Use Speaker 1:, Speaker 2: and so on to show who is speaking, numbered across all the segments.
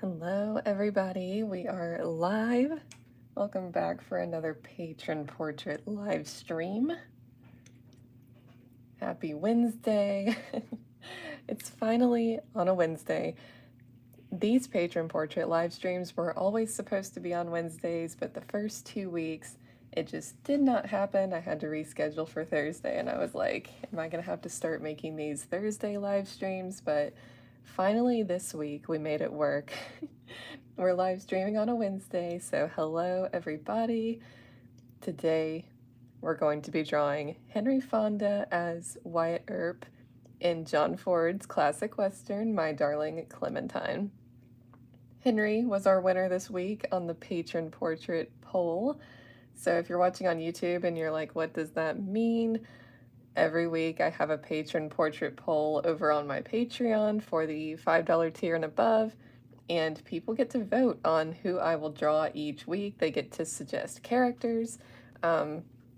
Speaker 1: Hello, everybody. We are live. Welcome back for another patron portrait live stream. Happy Wednesday. It's finally on a Wednesday. These patron portrait live streams were always supposed to be on Wednesdays, but the first 2 weeks it just did not happen. I had to reschedule for Thursday, and I was like, am I gonna have to start making these Thursday live streams? But finally this week we made it work. We're live streaming on a Wednesday, so hello everybody. Today we're going to be drawing Henry Fonda as Wyatt Earp in John Ford's classic western, My Darling Clementine. Henry was our winner this week on the patron portrait poll. So if you're watching on YouTube and you're like, what does that mean? Every week I have a patron portrait poll over on my Patreon for the $5 tier and above, and people get to vote on who I will draw each week. They get to suggest characters.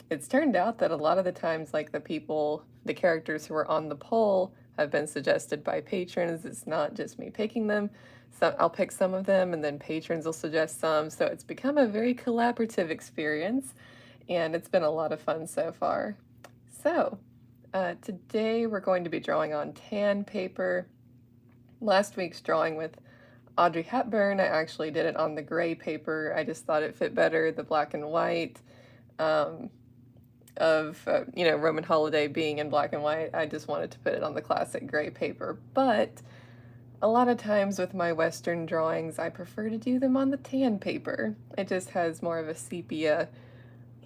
Speaker 1: It's turned out that a lot of the times, like the characters who are on the poll have been suggested by patrons. It's not just me picking them. So I'll pick some of them and then patrons will suggest some. So it's become a very collaborative experience, and it's been a lot of fun so far. So today we're going to be drawing on tan paper. Last week's drawing with Audrey Hepburn, I actually did it on the gray paper. I just thought it fit better, the black and white Roman Holiday being in black and white. I just wanted to put it on the classic gray paper. But a lot of times with my Western drawings, I prefer to do them on the tan paper. It just has more of a sepia,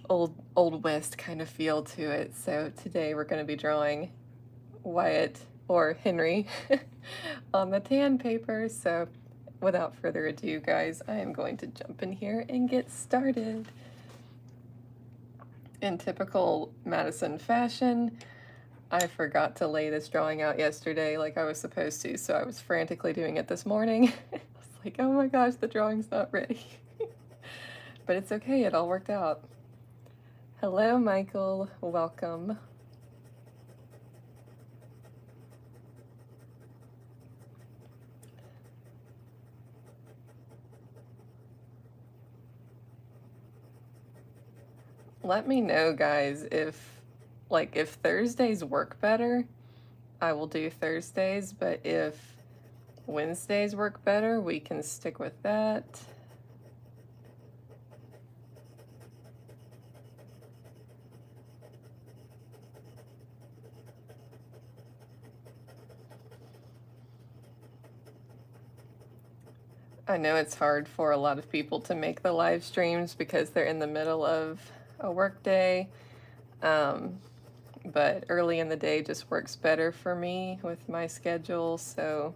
Speaker 1: old West kind of feel to it. So today we're going to be drawing Wyatt, or Henry, on the tan paper. So without further ado, guys, I am going to jump in here and get started. In typical Madison fashion, I forgot to lay this drawing out yesterday like I was supposed to, so I was frantically doing it this morning. I was like, oh my gosh, the drawing's not ready. But it's okay, it all worked out. Hello, Michael, welcome. Let me know, guys, if Thursdays work better, I will do Thursdays, but if Wednesdays work better, we can stick with that. I know it's hard for a lot of people to make the live streams because they're in the middle of a work day, but early in the day just works better for me with my schedule, so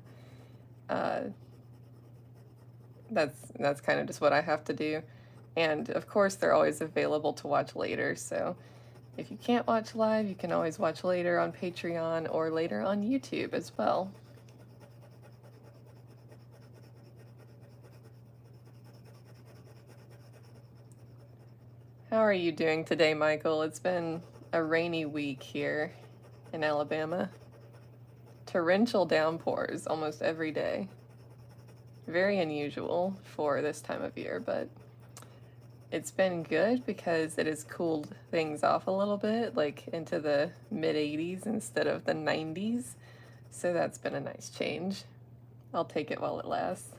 Speaker 1: that's kind of just what I have to do. And of course they're always available to watch later, so if you can't watch live, you can always watch later on Patreon or later on YouTube as well. How are you doing today, Michael? It's been a rainy week here in Alabama. Torrential downpours almost every day. Very unusual for this time of year, but it's been good because it has cooled things off a little bit, like into the mid-80s instead of the 90s. So that's been a nice change. I'll take it while it lasts.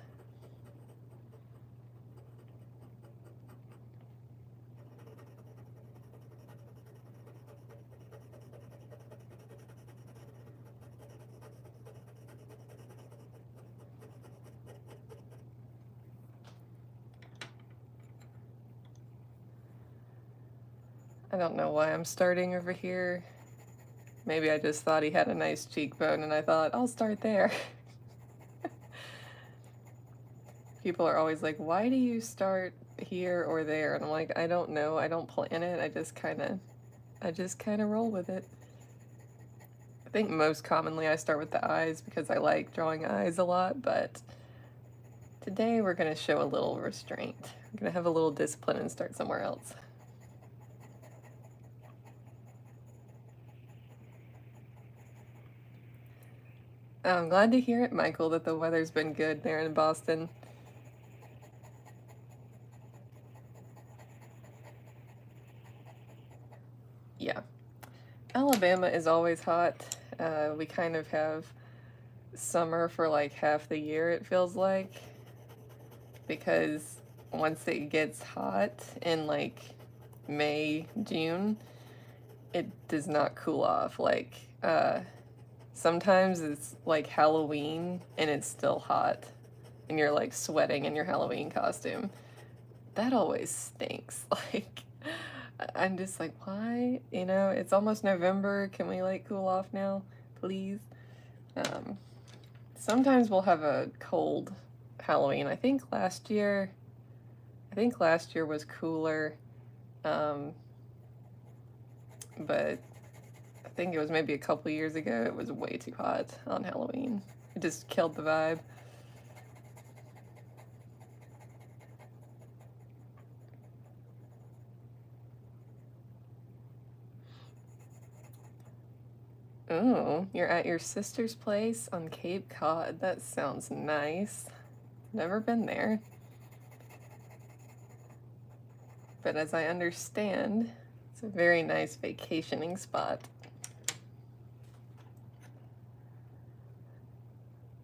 Speaker 1: I don't know why I'm starting over here. Maybe I just thought he had a nice cheekbone and I thought, I'll start there. People are always like, why do you start here or there? And I'm like, I don't know. I don't plan it. I just kind of roll with it. I think most commonly I start with the eyes because I like drawing eyes a lot, but today we're going to show a little restraint. We're going to have a little discipline and start somewhere else. I'm glad to hear it, Michael, that the weather's been good there in Boston. Yeah. Alabama is always hot. We kind of have summer for like half the year, it feels like, because once it gets hot in like May, June, it does not cool off. Like, sometimes it's like Halloween and it's still hot and you're like sweating in your Halloween costume. That always stinks. Like, I'm just like, why? You know, it's almost November. Can we like cool off now, please? Sometimes we'll have a cold Halloween. I think last year was cooler. But I think it was maybe a couple years ago, it was way too hot on Halloween. It just killed the vibe. Oh, you're at your sister's place on Cape Cod. That sounds nice. Never been there. But as I understand, it's a very nice vacationing spot.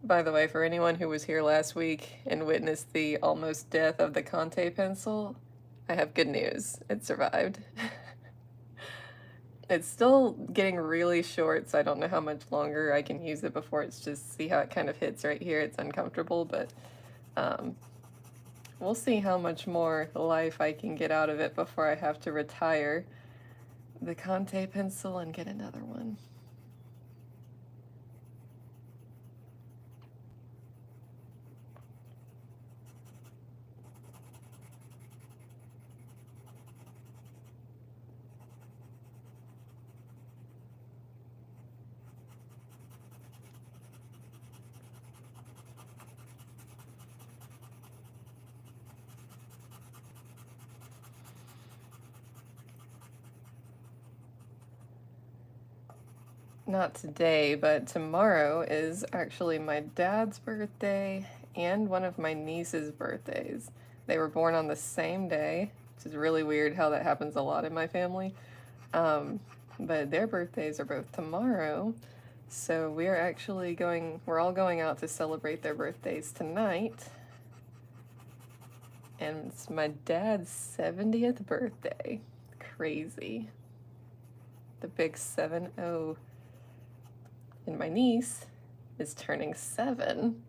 Speaker 1: By the way, for anyone who was here last week and witnessed the almost death of the Montee pencil, I have good news. It survived. It's still getting really short, so I don't know how much longer I can use it before it's just, see how it kind of hits right here. It's uncomfortable, but we'll see how much more life I can get out of it before I have to retire the Montee pencil and get another one. Not today, but tomorrow is actually my dad's birthday and one of my niece's birthdays. They were born on the same day, which is really weird how that happens a lot in my family. But their birthdays are both tomorrow, so we're all going out to celebrate their birthdays tonight. And it's my dad's 70th birthday. Crazy. The big 7-0. And my niece is turning 7.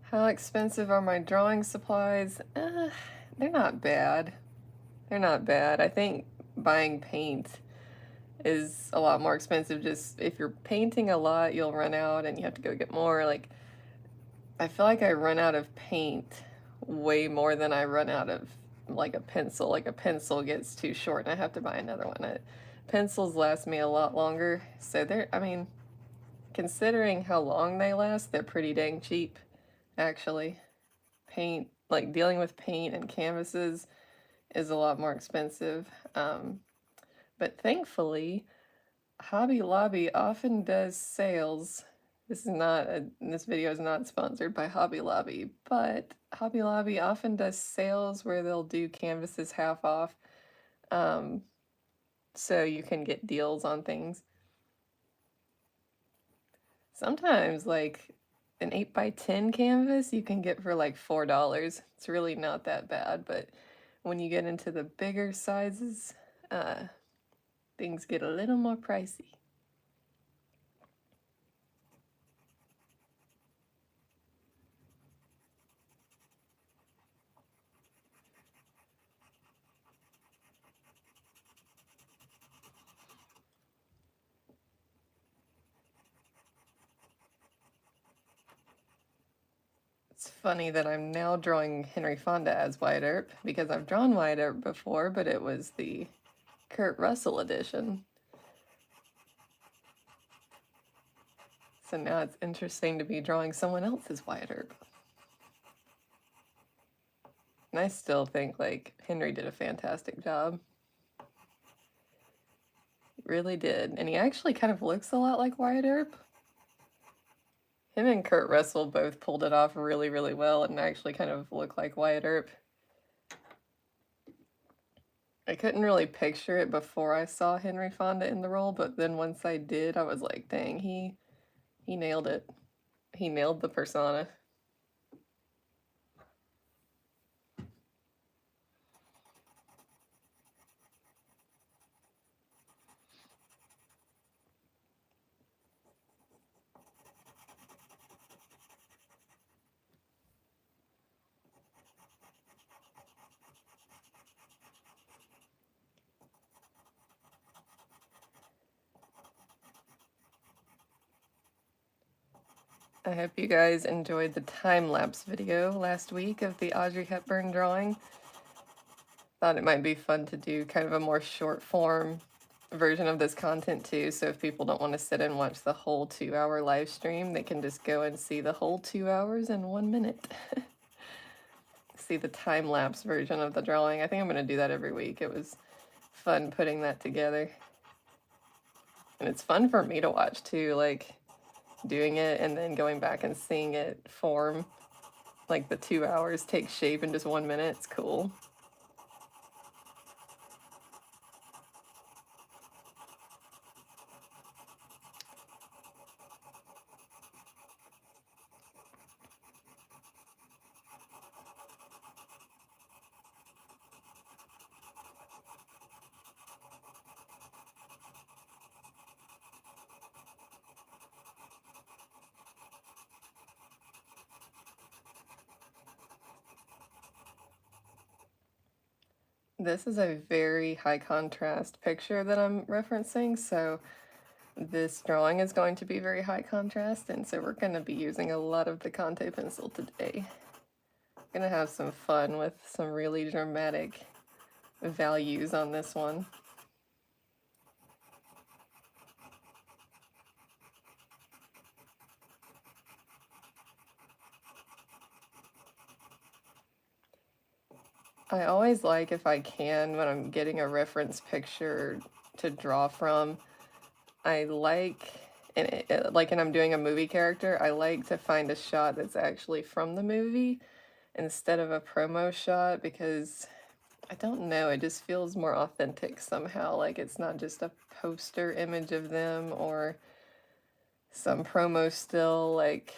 Speaker 1: How expensive are my drawing supplies? They're not bad. They're not bad. I think buying paint is a lot more expensive. Just if you're painting a lot, you'll run out and you have to go get more. Like, I feel like I run out of paint way more than I run out of like a pencil. Like a pencil gets too short and I have to buy another one. Pencils last me a lot longer. So I mean, considering how long they last, they're pretty dang cheap, actually. Paint, like dealing with paint and canvases is a lot more expensive. But thankfully, Hobby Lobby often does sales. This video is not sponsored by Hobby Lobby, but Hobby Lobby often does sales where they'll do canvases half off, so you can get deals on things. Sometimes, like, an 8x10 canvas you can get for like $4. It's really not that bad, but when you get into the bigger sizes, things get a little more pricey. It's funny that I'm now drawing Henry Fonda as Wyatt Earp, because I've drawn Wyatt Earp before, but it was the Kurt Russell edition. So now it's interesting to be drawing someone else's Wyatt Earp. And I still think, like, Henry did a fantastic job. He really did. And he actually kind of looks a lot like Wyatt Earp. Him and Kurt Russell both pulled it off really, really well and actually kind of look like Wyatt Earp. I couldn't really picture it before I saw Henry Fonda in the role, but then once I did, I was like, dang, he nailed it. He nailed the persona. I hope you guys enjoyed the time-lapse video last week of the Audrey Hepburn drawing. Thought it might be fun to do kind of a more short-form version of this content too, so if people don't want to sit and watch the whole 2-hour live stream, they can just go and see the whole 2 hours in 1 minute. See the time-lapse version of the drawing. I think I'm going to do that every week. It was fun putting that together. And it's fun for me to watch too, like doing it and then going back and seeing it form. Like the 2 hours take shape in just 1 minute. It's cool. This is a very high contrast picture that I'm referencing, so this drawing is going to be very high contrast, and so we're going to be using a lot of the Conte pencil today. Going to have some fun with some really dramatic values on this one. I always like, if I can, when I'm getting a reference picture to draw from, I like, and I'm doing a movie character, I like to find a shot that's actually from the movie instead of a promo shot, because I don't know, it just feels more authentic somehow. Like it's not just a poster image of them or some promo still. Like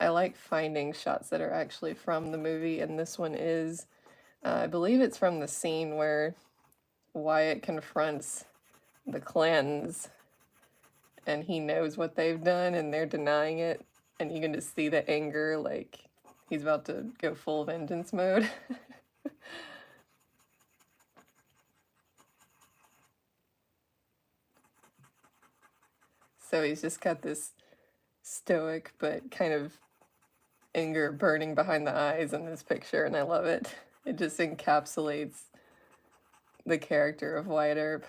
Speaker 1: I like finding shots that are actually from the movie, and this one is. I believe it's from the scene where Wyatt confronts the Clantons and he knows what they've done and they're denying it, and you can just see the anger, like he's about to go full vengeance mode. So he's just got this stoic but kind of anger burning behind the eyes in this picture, and I love it. It just encapsulates the character of Wyatt Earp.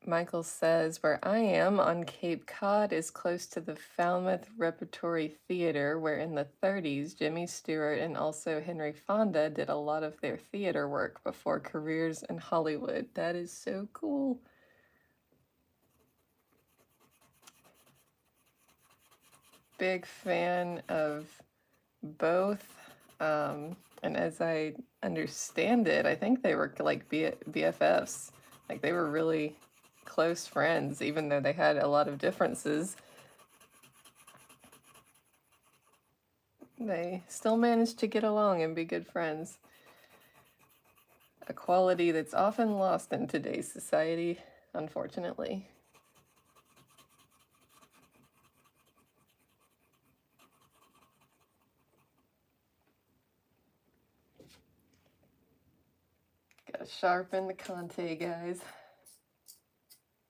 Speaker 1: Michael says, where I am on Cape Cod is close to the Falmouth Repertory Theater, where in the 30s, Jimmy Stewart and also Henry Fonda did a lot of their theater work before careers in Hollywood. That is so cool. Big fan of both. And as I understand it, I think they were like BFFs. Like they were really close friends, even though they had a lot of differences. They still managed to get along and be good friends. A quality that's often lost in today's society. unfortunately. Gotta sharpen the Montee, guys.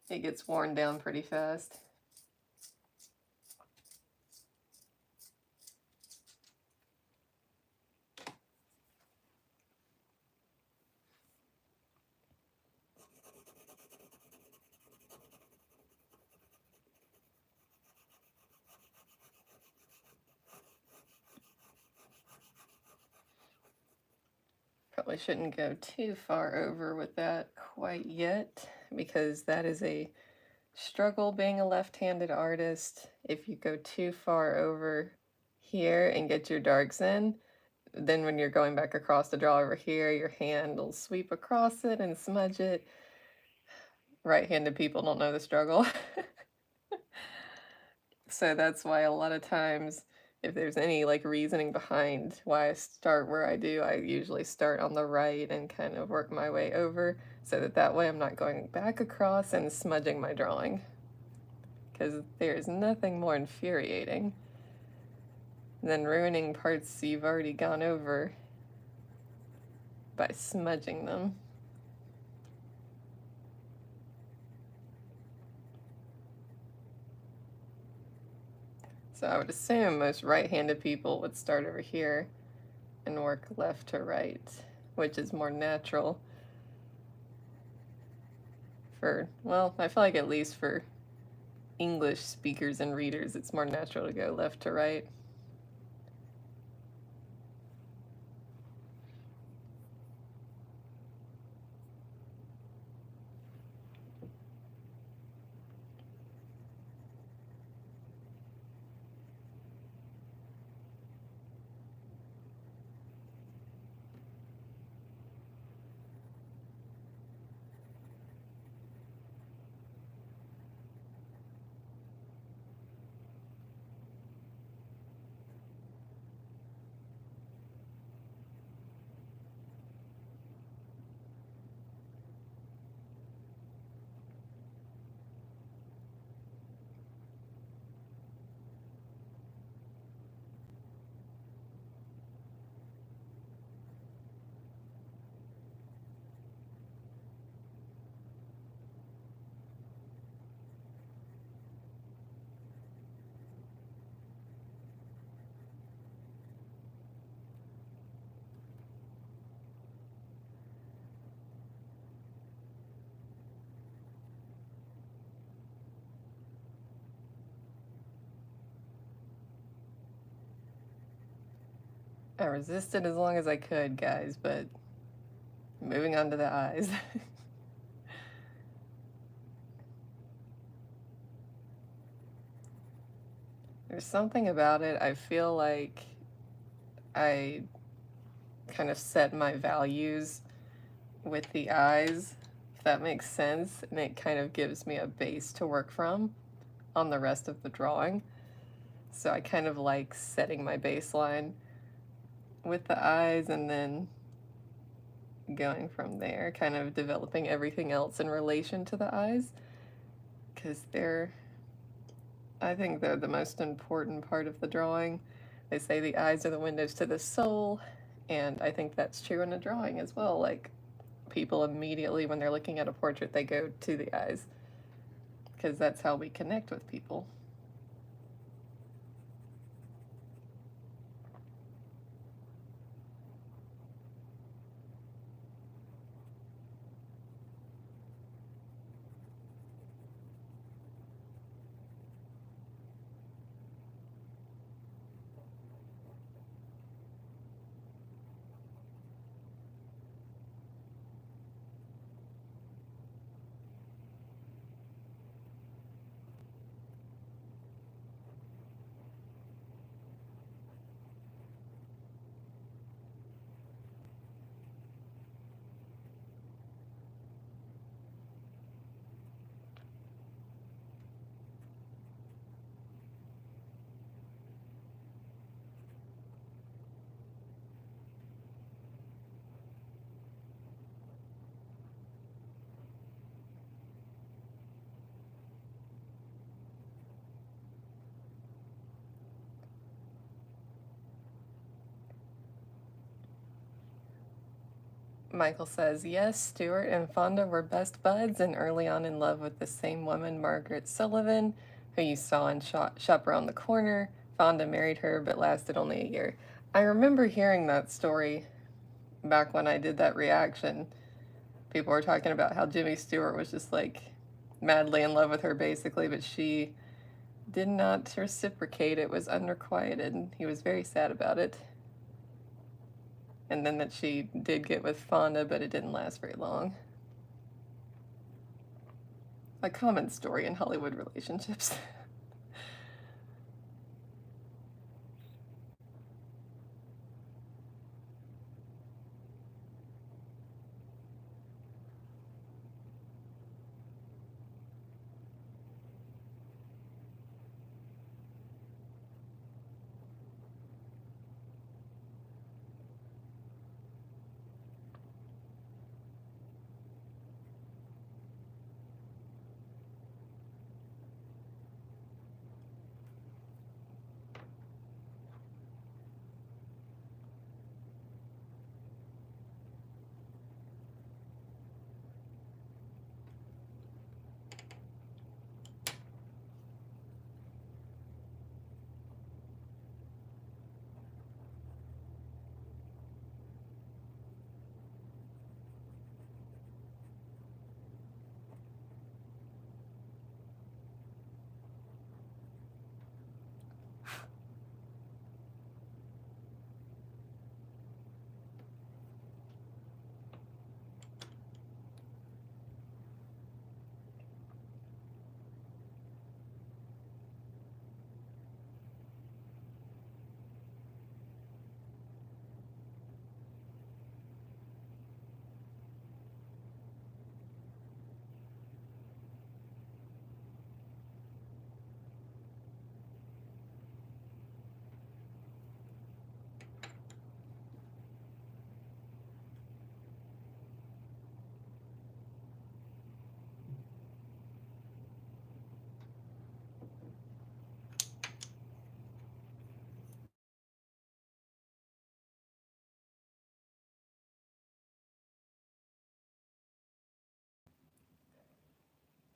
Speaker 1: It gets worn down pretty fast. Probably shouldn't go too far over with that quite yet, because that is a struggle being a left-handed artist. If you go too far over here and get your darks in, then when you're going back across to draw over here, your hand will sweep across it and smudge it. Right-handed people don't know the struggle. So that's why a lot of times, if there's any like reasoning behind why I start where I do, I usually start on the right and kind of work my way over, so that way I'm not going back across and smudging my drawing. Because there's nothing more infuriating than ruining parts you've already gone over by smudging them. So I would assume most right-handed people would start over here and work left to right, which is more natural for, well, I feel like at least for English speakers and readers, it's more natural to go left to right. I resisted as long as I could, guys, but moving on to the eyes. There's something about it, I feel like I kind of set my values with the eyes, if that makes sense, and it kind of gives me a base to work from on the rest of the drawing. So I kind of like setting my baseline with the eyes and then going from there, kind of developing everything else in relation to the eyes, because I think they're the most important part of the drawing. They say the eyes are the windows to the soul, and I think that's true in a drawing as well. Like, people immediately, when they're looking at a portrait, they go to the eyes, because that's how we connect with people. Michael says, yes, Stuart and Fonda were best buds and early on in love with the same woman, Margaret Sullivan, who you saw in Shop Around the Corner. Fonda married her, but lasted only a year. I remember hearing that story back when I did that reaction. People were talking about how Jimmy Stewart was just like madly in love with her basically, but she did not reciprocate. It was unrequited, and he was very sad about it. And then that she did get with Fonda, but it didn't last very long. A common story in Hollywood relationships.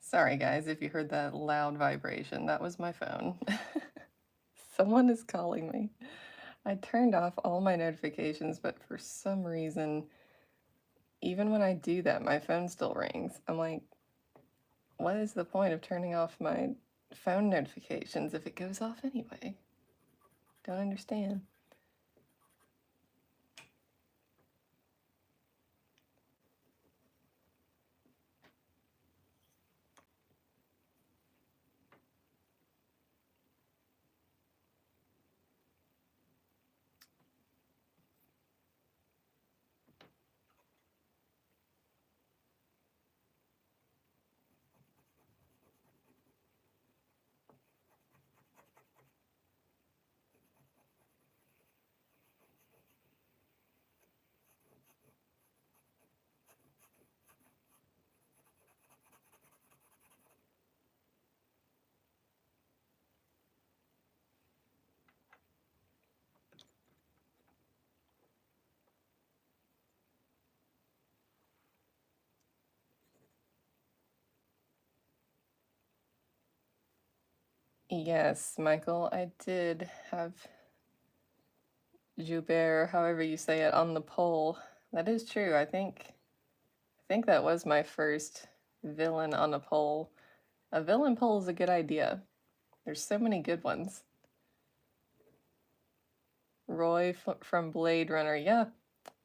Speaker 1: Sorry, guys, if you heard that loud vibration. That was my phone. Someone is calling me. I turned off all my notifications, but for some reason, even when I do that, my phone still rings. I'm like, what is the point of turning off my phone notifications if it goes off anyway? Don't understand. Yes, Michael, I did have Joubert, however you say it, on the poll. That is true. I think that was my first villain on a poll. A villain poll is a good idea. There's so many good ones. Roy from Blade Runner. Yeah,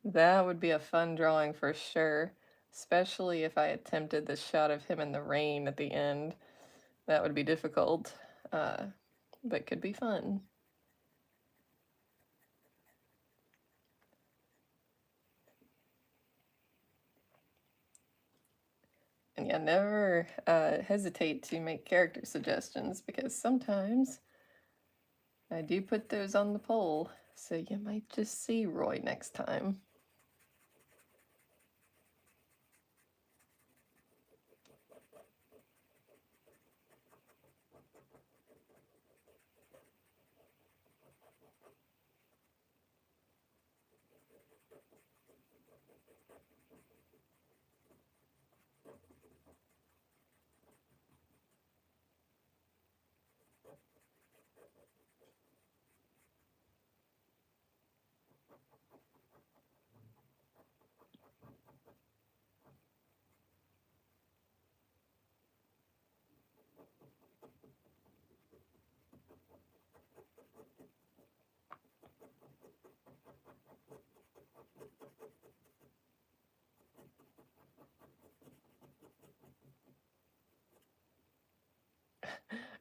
Speaker 1: that would be a fun drawing for sure. Especially if I attempted the shot of him in the rain at the end. That would be difficult, but could be fun. And yeah, never hesitate to make character suggestions because sometimes I do put those on the poll, so you might just see Roy next time.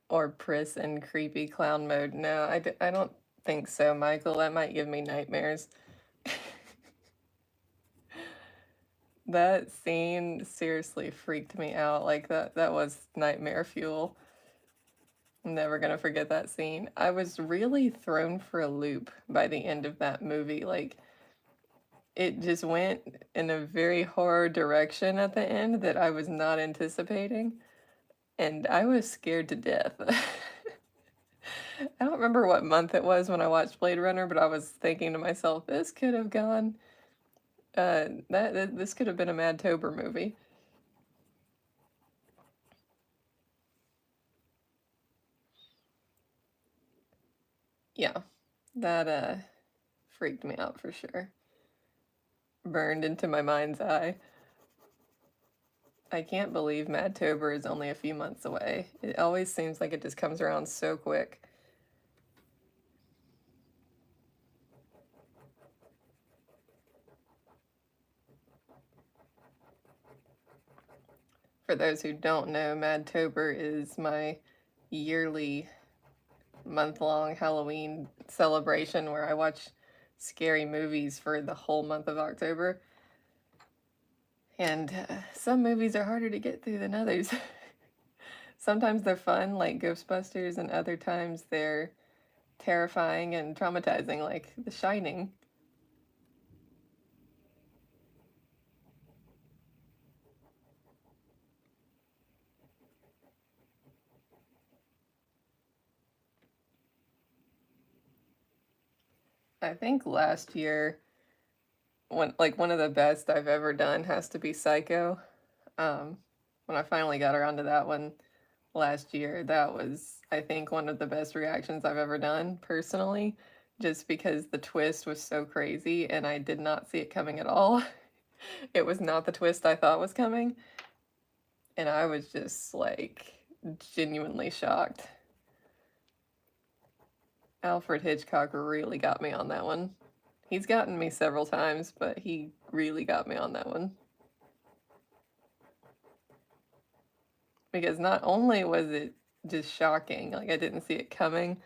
Speaker 1: Or Pris in creepy clown mode. No, I don't think so, Michael. That might give me nightmares. That scene seriously freaked me out. Like that was nightmare fuel. I'm never gonna forget that scene. I was really thrown for a loop by the end of that movie. Like it just went in a very horror direction at the end that I was not anticipating, and I was scared to death. I don't remember what month it was when I watched Blade Runner, but I was thinking to myself, this could have gone. This could have been a Madtober movie. Yeah, that freaked me out for sure. Burned into my mind's eye. I can't believe Madtober is only a few months away. It always seems like it just comes around so quick. For those who don't know, Madtober is my yearly month-long Halloween celebration where I watch scary movies for the whole month of October. And some movies are harder to get through than others. Sometimes they're fun, like Ghostbusters, and other times they're terrifying and traumatizing, like The Shining. I think last year, one of the best I've ever done has to be Psycho. When I finally got around to that one last year, that was, I think, one of the best reactions I've ever done personally, just because the twist was so crazy and I did not see it coming at all. It was not the twist I thought was coming, and I was just like genuinely shocked. Alfred Hitchcock really got me on that one. He's gotten me several times, but he really got me on that one. Because not only was it just shocking, like I didn't see it coming,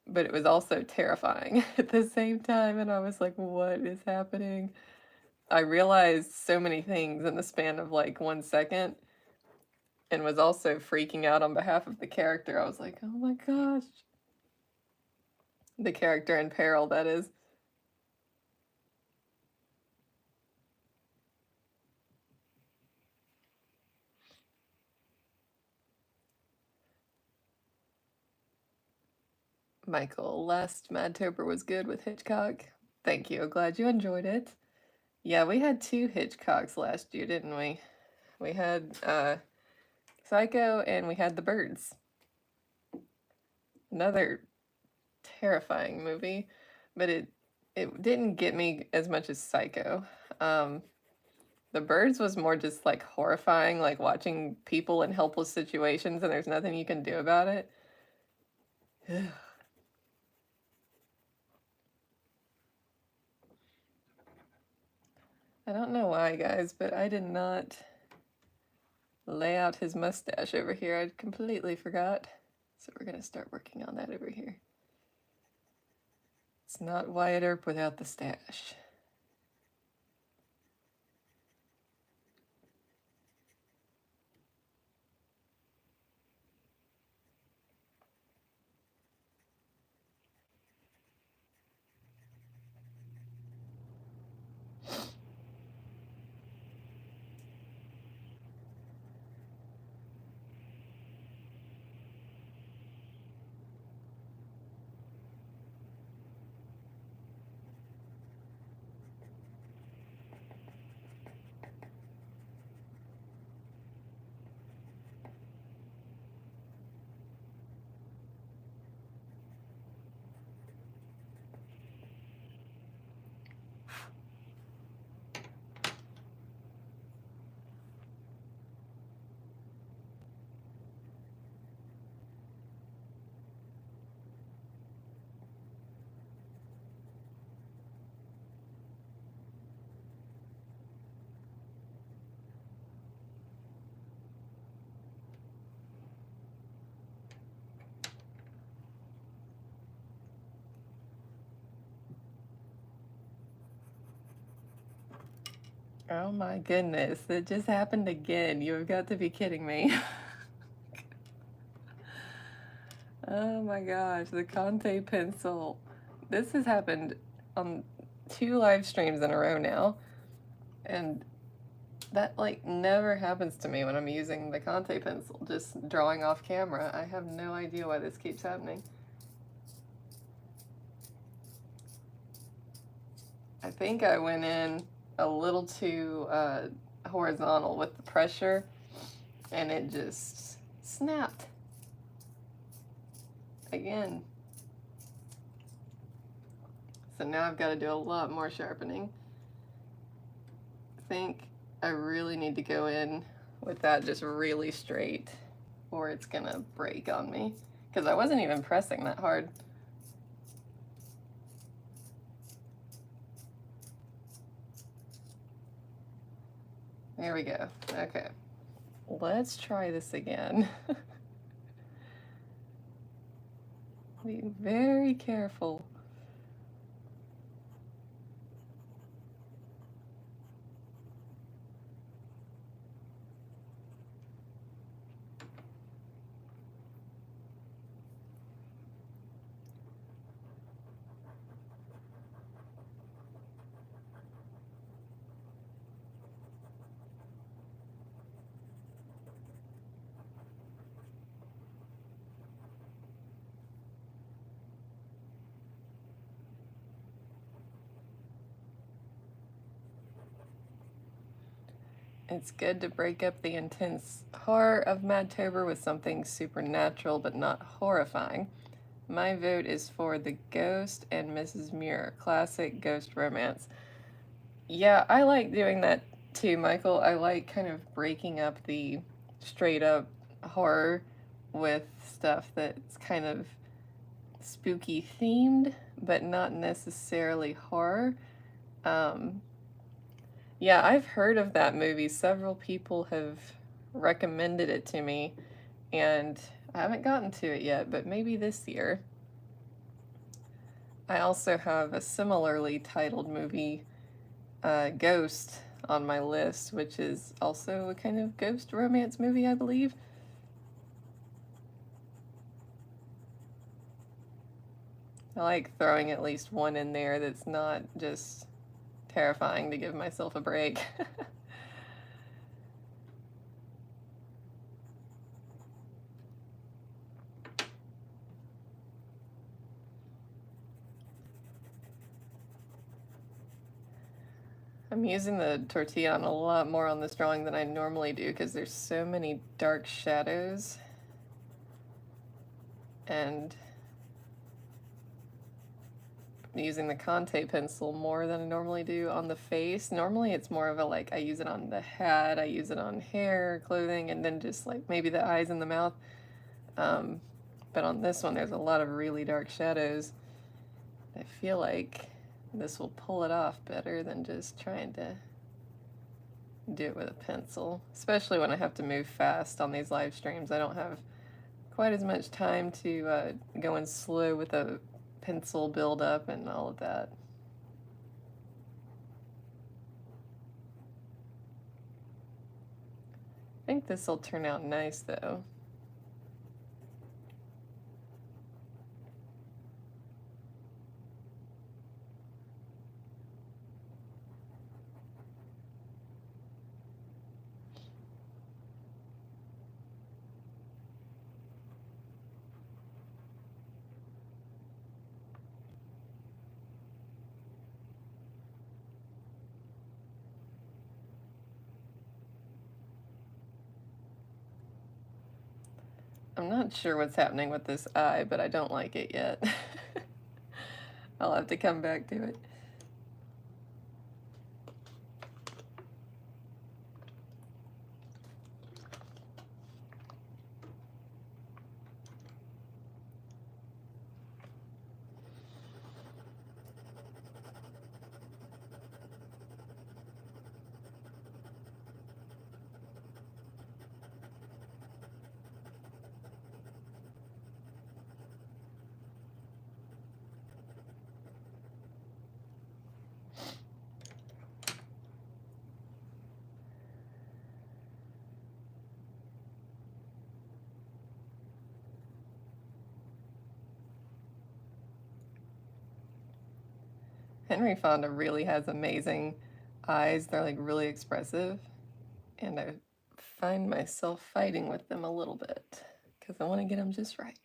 Speaker 1: but it was also terrifying at the same time. And I was like, what is happening? I realized so many things in the span of like 1 second and was also freaking out on behalf of the character. I was like, oh my gosh. The character in peril, that is. Michael, last Madtober was good with Hitchcock. Thank you. Glad you enjoyed it. Yeah, we had two Hitchcocks last year, didn't we? We had Psycho and we had The Birds. Another terrifying movie, but it didn't get me as much as Psycho. The Birds was more just like horrifying, like watching people in helpless situations and there's nothing you can do about it. I don't know why, guys, but I did not lay out his mustache over here. I completely forgot. So we're going to start working on that over here. It's not Wyatt Earp without the stash. Oh my goodness, it just happened again. You have got to be kidding me. Oh my gosh, the Conte pencil. This has happened on 2 live streams in a row now, and that like never happens to me when I'm using the Conte pencil, just drawing off camera. I have no idea why this keeps happening. I think I went in a little too horizontal with the pressure, and it just snapped again. So now I've got to do a lot more sharpening. I think I really need to go in with that just really straight, or it's gonna break on me, because I wasn't even pressing that hard. There we go. Okay, let's try this again. Be very careful. It's good to break up the intense horror of Madtober with something supernatural but not horrifying. My vote is for The Ghost and Mrs. Muir, classic ghost romance. Yeah, I like doing that too, Michael. I like kind of breaking up the straight up horror with stuff that's kind of spooky themed, but not necessarily horror. Yeah, I've heard of that movie. Several people have recommended it to me, and I haven't gotten to it yet, but maybe this year. I also have a similarly titled movie, Ghost, on my list, which is also a kind of ghost romance movie, I believe. I like throwing at least one in there that's not just terrifying to give myself a break. I'm using the tortillon a lot more on this drawing than I normally do because there's so many dark shadows, and I'm using the Conte pencil more than I normally do on the face. Normally it's more of a like, I use it on the hat, I use it on hair, clothing, and then just like maybe the eyes and the mouth. But on this one there's a lot of really dark shadows. I feel like this will pull it off better than just trying to do it with a pencil, especially when I have to move fast on these live streams. I don't have quite as much time to go in slow with a pencil buildup and all of that. I think this will turn out nice though. I'm not sure what's happening with this eye, but I don't like it yet. I'll have to come back to it. Henry Fonda really has amazing eyes. They're like really expressive, and I find myself fighting with them a little bit because I want to get them just right.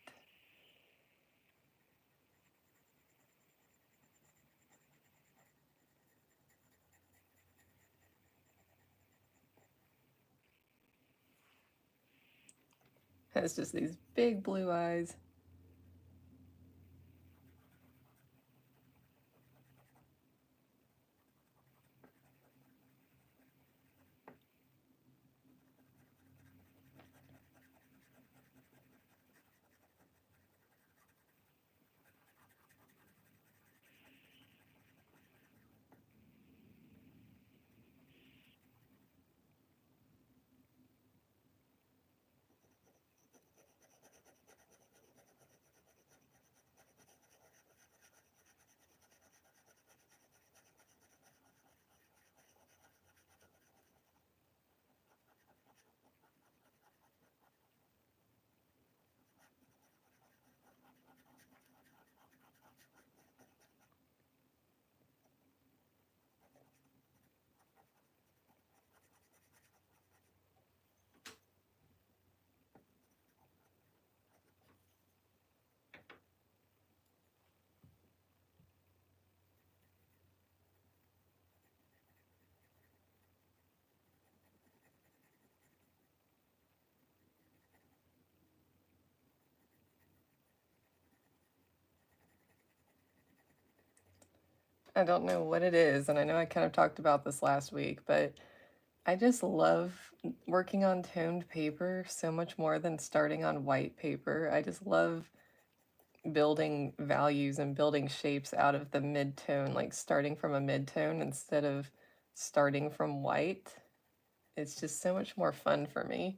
Speaker 1: Has just these big blue eyes. I don't know what it is, and I know I kind of talked about this last week, but I just love working on toned paper so much more than starting on white paper. I just love building values and building shapes out of the mid-tone, like starting from a mid-tone instead of starting from white. It's just so much more fun for me.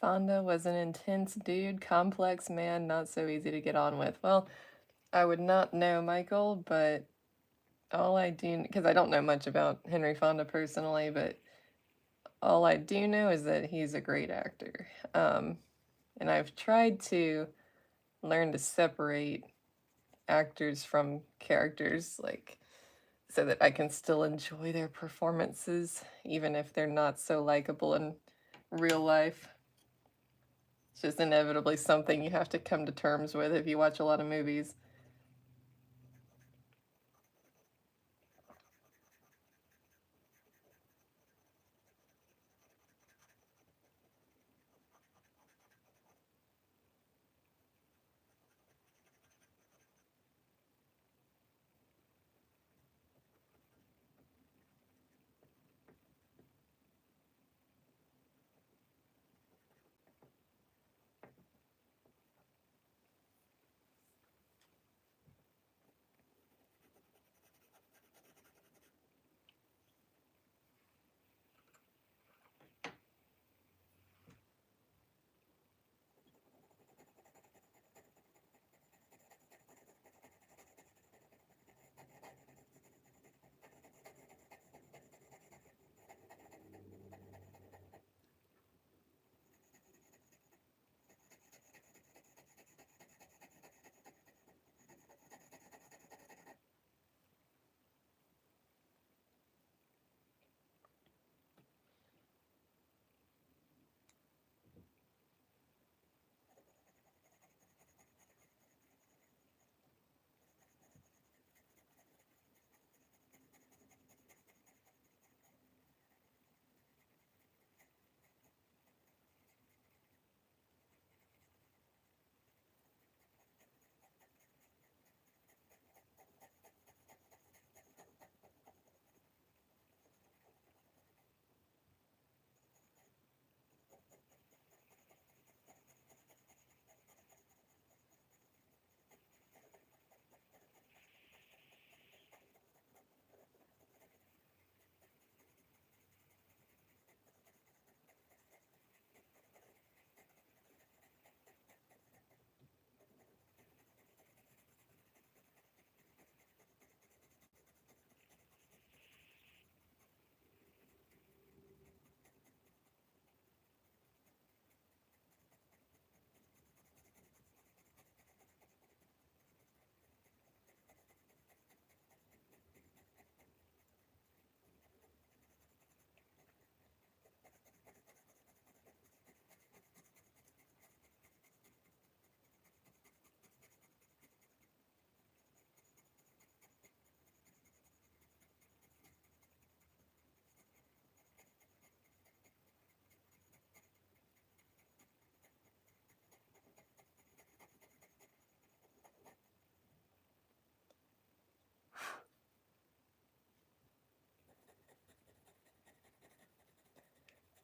Speaker 1: Fonda was an intense dude, complex man, not so easy to get on with. Well, I would not know Michael, but all I do, because I don't know much about Henry Fonda personally, but all I do know is that he's a great actor. And I've tried to learn to separate actors from characters, like, so that I can still enjoy their performances, even if they're not so likable in real life. It's just inevitably something you have to come to terms with if you watch a lot of movies.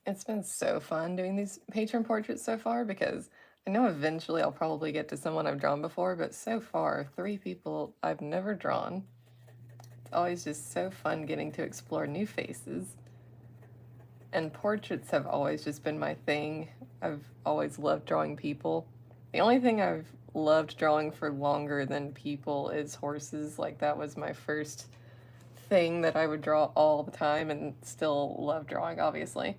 Speaker 1: It's been so fun doing these patron portraits so far because I know eventually I'll probably get to someone I've drawn before, but so far, 3 people I've never drawn. It's always just so fun getting to explore new faces. And portraits have always just been my thing. I've always loved drawing people. The only thing I've loved drawing for longer than people is horses. Like, that was my first thing that I would draw all the time and still love drawing, obviously.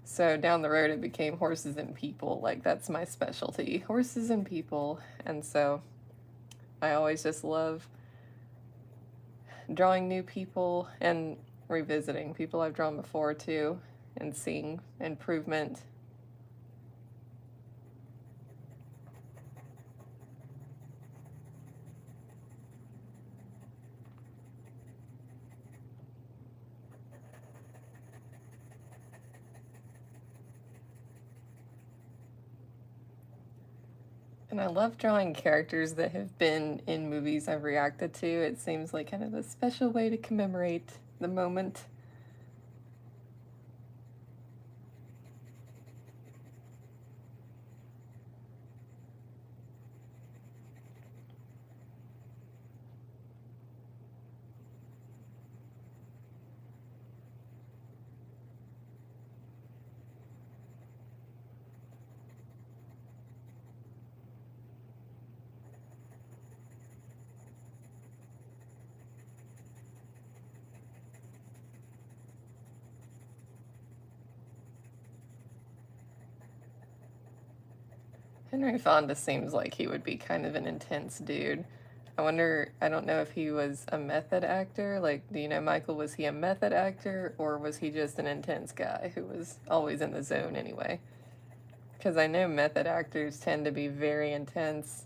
Speaker 1: So down the road, it became horses and people. Like, that's my specialty, horses and people. And so I always just love drawing new people and revisiting people I've drawn before too, and seeing improvement. And I love drawing characters that have been in movies I've reacted to. It seems like kind of a special way to commemorate the moment. Henry Fonda seems like he would be kind of an intense dude. I don't know if he was a method actor. Like, do you know, Michael, was he a method actor or was he just an intense guy who was always in the zone anyway? Because I know method actors tend to be very intense,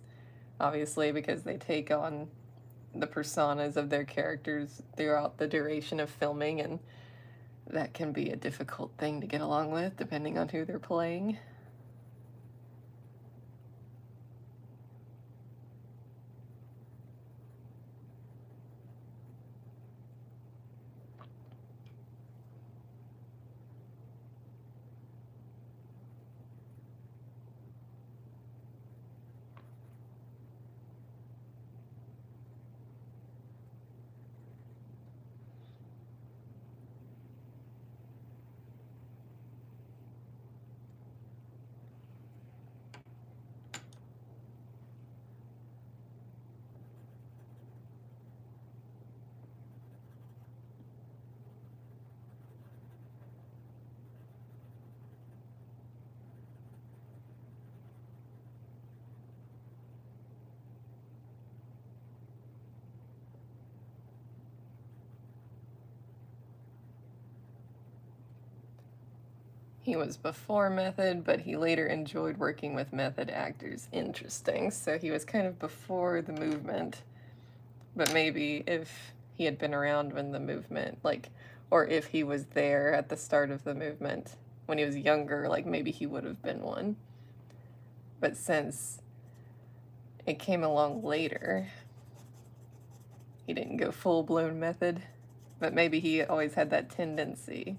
Speaker 1: obviously, because they take on the personas of their characters throughout the duration of filming, and that can be a difficult thing to get along with depending on who they're playing. He was before method, but he later enjoyed working with method actors. Interesting. So he was kind of before the movement, but maybe if he had been around when the movement, like, or if he was there at the start of the movement when he was younger, like, maybe he would have been one. But since it came along later, he didn't go full-blown method, but maybe he always had that tendency.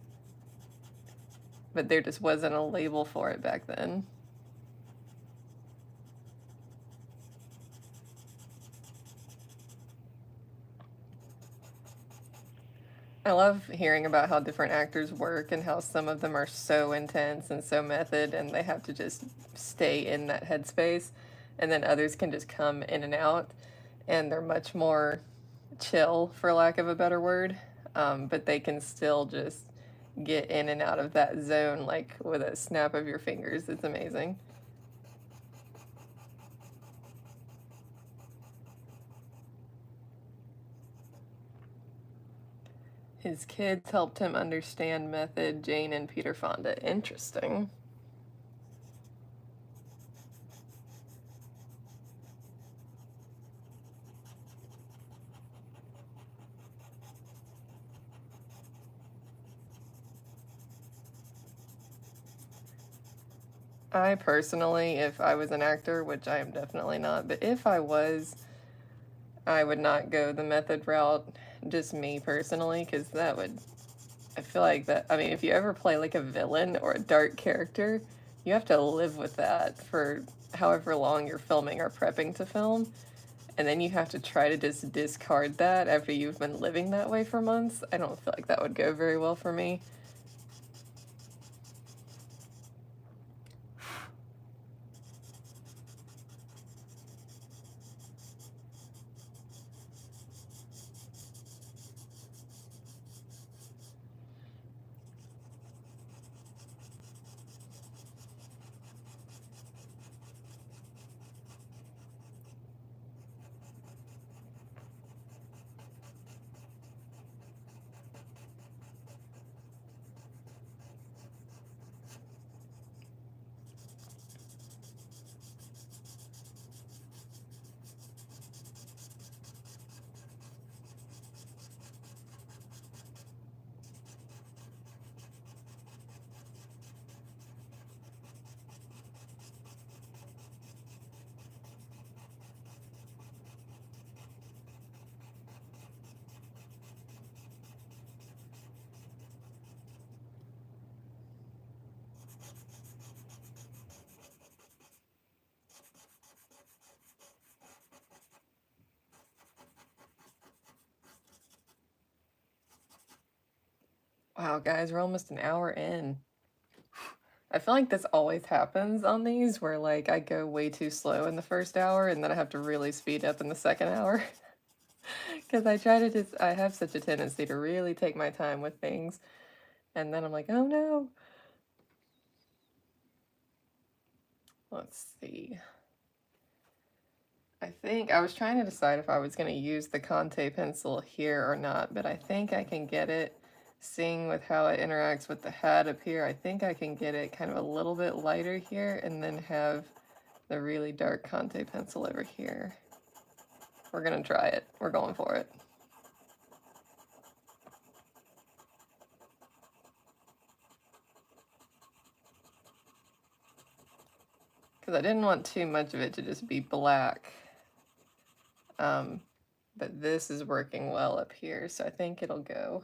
Speaker 1: But there just wasn't a label for it back then. I love hearing about how different actors work and how some of them are so intense and so method and they have to just stay in that headspace, and then others can just come in and out and they're much more chill, for lack of a better word, but they can still just get in and out of that zone like with a snap of your fingers. It's amazing. His kids helped him understand method, Jane and Peter Fonda. Interesting. I personally, if I was an actor, which I am definitely not, but if I was, I would not go the method route, just me personally, because that would I feel like that, I mean, if you ever play like a villain or a dark character, you have to live with that for however long you're filming or prepping to film. And then you have to try to just discard that after you've been living that way for months. I don't feel like that would go very well for me. Wow, guys, we're almost an hour in. I feel like this always happens on these where like I go way too slow in the first hour and then I have to really speed up in the second hour. Because I try to just, I have such a tendency to really take my time with things. And then I'm like, oh no. Let's see. I think I was trying to decide if I was going to use the Conte pencil here or not, but I think I can get it, seeing with how it interacts with the hat up here, I think I can get it kind of a little bit lighter here and then have the really dark Conte pencil over here. We're going to try it. We're going for it. Because I didn't want too much of it to just be black. But this is working well up here, so I think it'll go.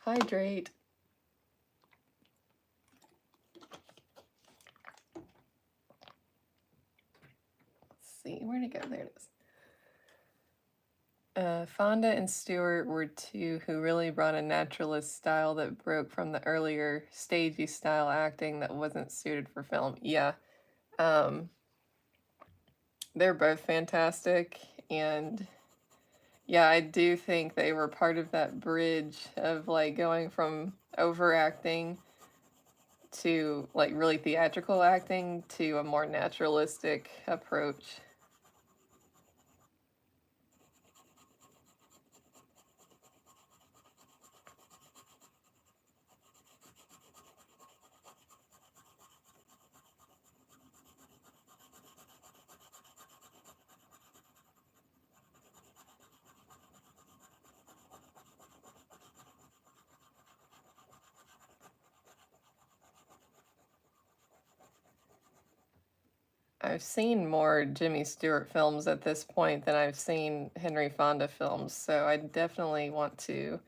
Speaker 1: Hydrate. Let's see, where'd it go? There it is. Fonda and Stewart were two who really brought a naturalist style that broke from the earlier stagey style acting that wasn't suited for film. Yeah. They're both fantastic, and yeah, I do think they were part of that bridge of like going from overacting to like really theatrical acting to a more naturalistic approach. I've seen more Jimmy Stewart films at this point than I've seen Henry Fonda films, so I definitely want to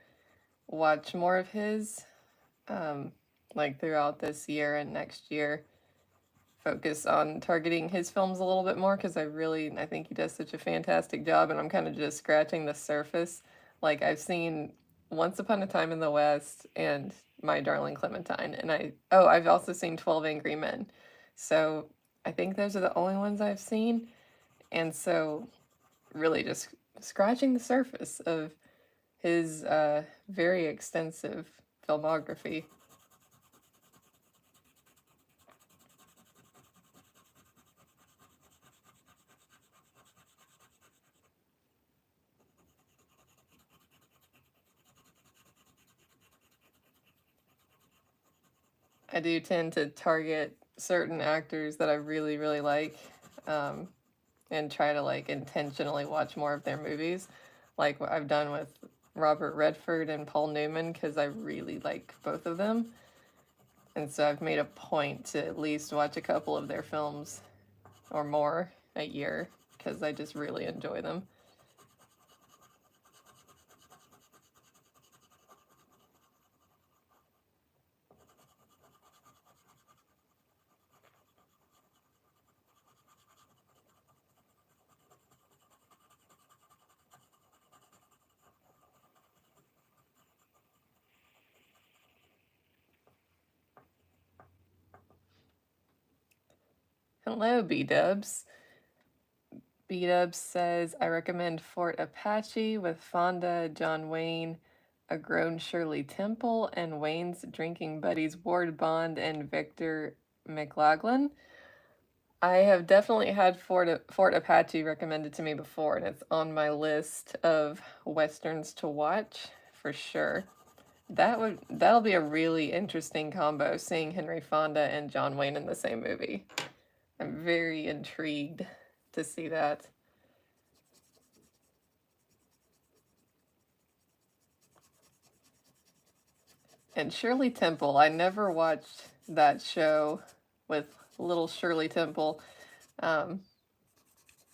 Speaker 1: watch more of his, like throughout this year and next year. Focus on targeting his films a little bit more because I think he does such a fantastic job, and I'm kind of just scratching the surface. Like I've seen Once Upon a Time in the West and My Darling Clementine, and I've also seen 12 Angry Men. So I think those are the only ones I've seen, and so really just scratching the surface of his very extensive filmography. I do tend to target certain actors that I really, really like, and try to like intentionally watch more of their movies, like what I've done with Robert Redford and Paul Newman, because I really like both of them. And so I've made a point to at least watch a couple of their films or more a year because I just really enjoy them. Hello, B-dubs. B-dubs says, I recommend Fort Apache with Fonda, John Wayne, a grown Shirley Temple, and Wayne's drinking buddies Ward Bond and Victor McLaughlin. I have definitely had Fort Apache recommended to me before, and it's on my list of westerns to watch for sure. That'll be a really interesting combo, seeing Henry Fonda and John Wayne in the same movie. I'm very intrigued to see that. And Shirley Temple, I never watched that show with little Shirley Temple. So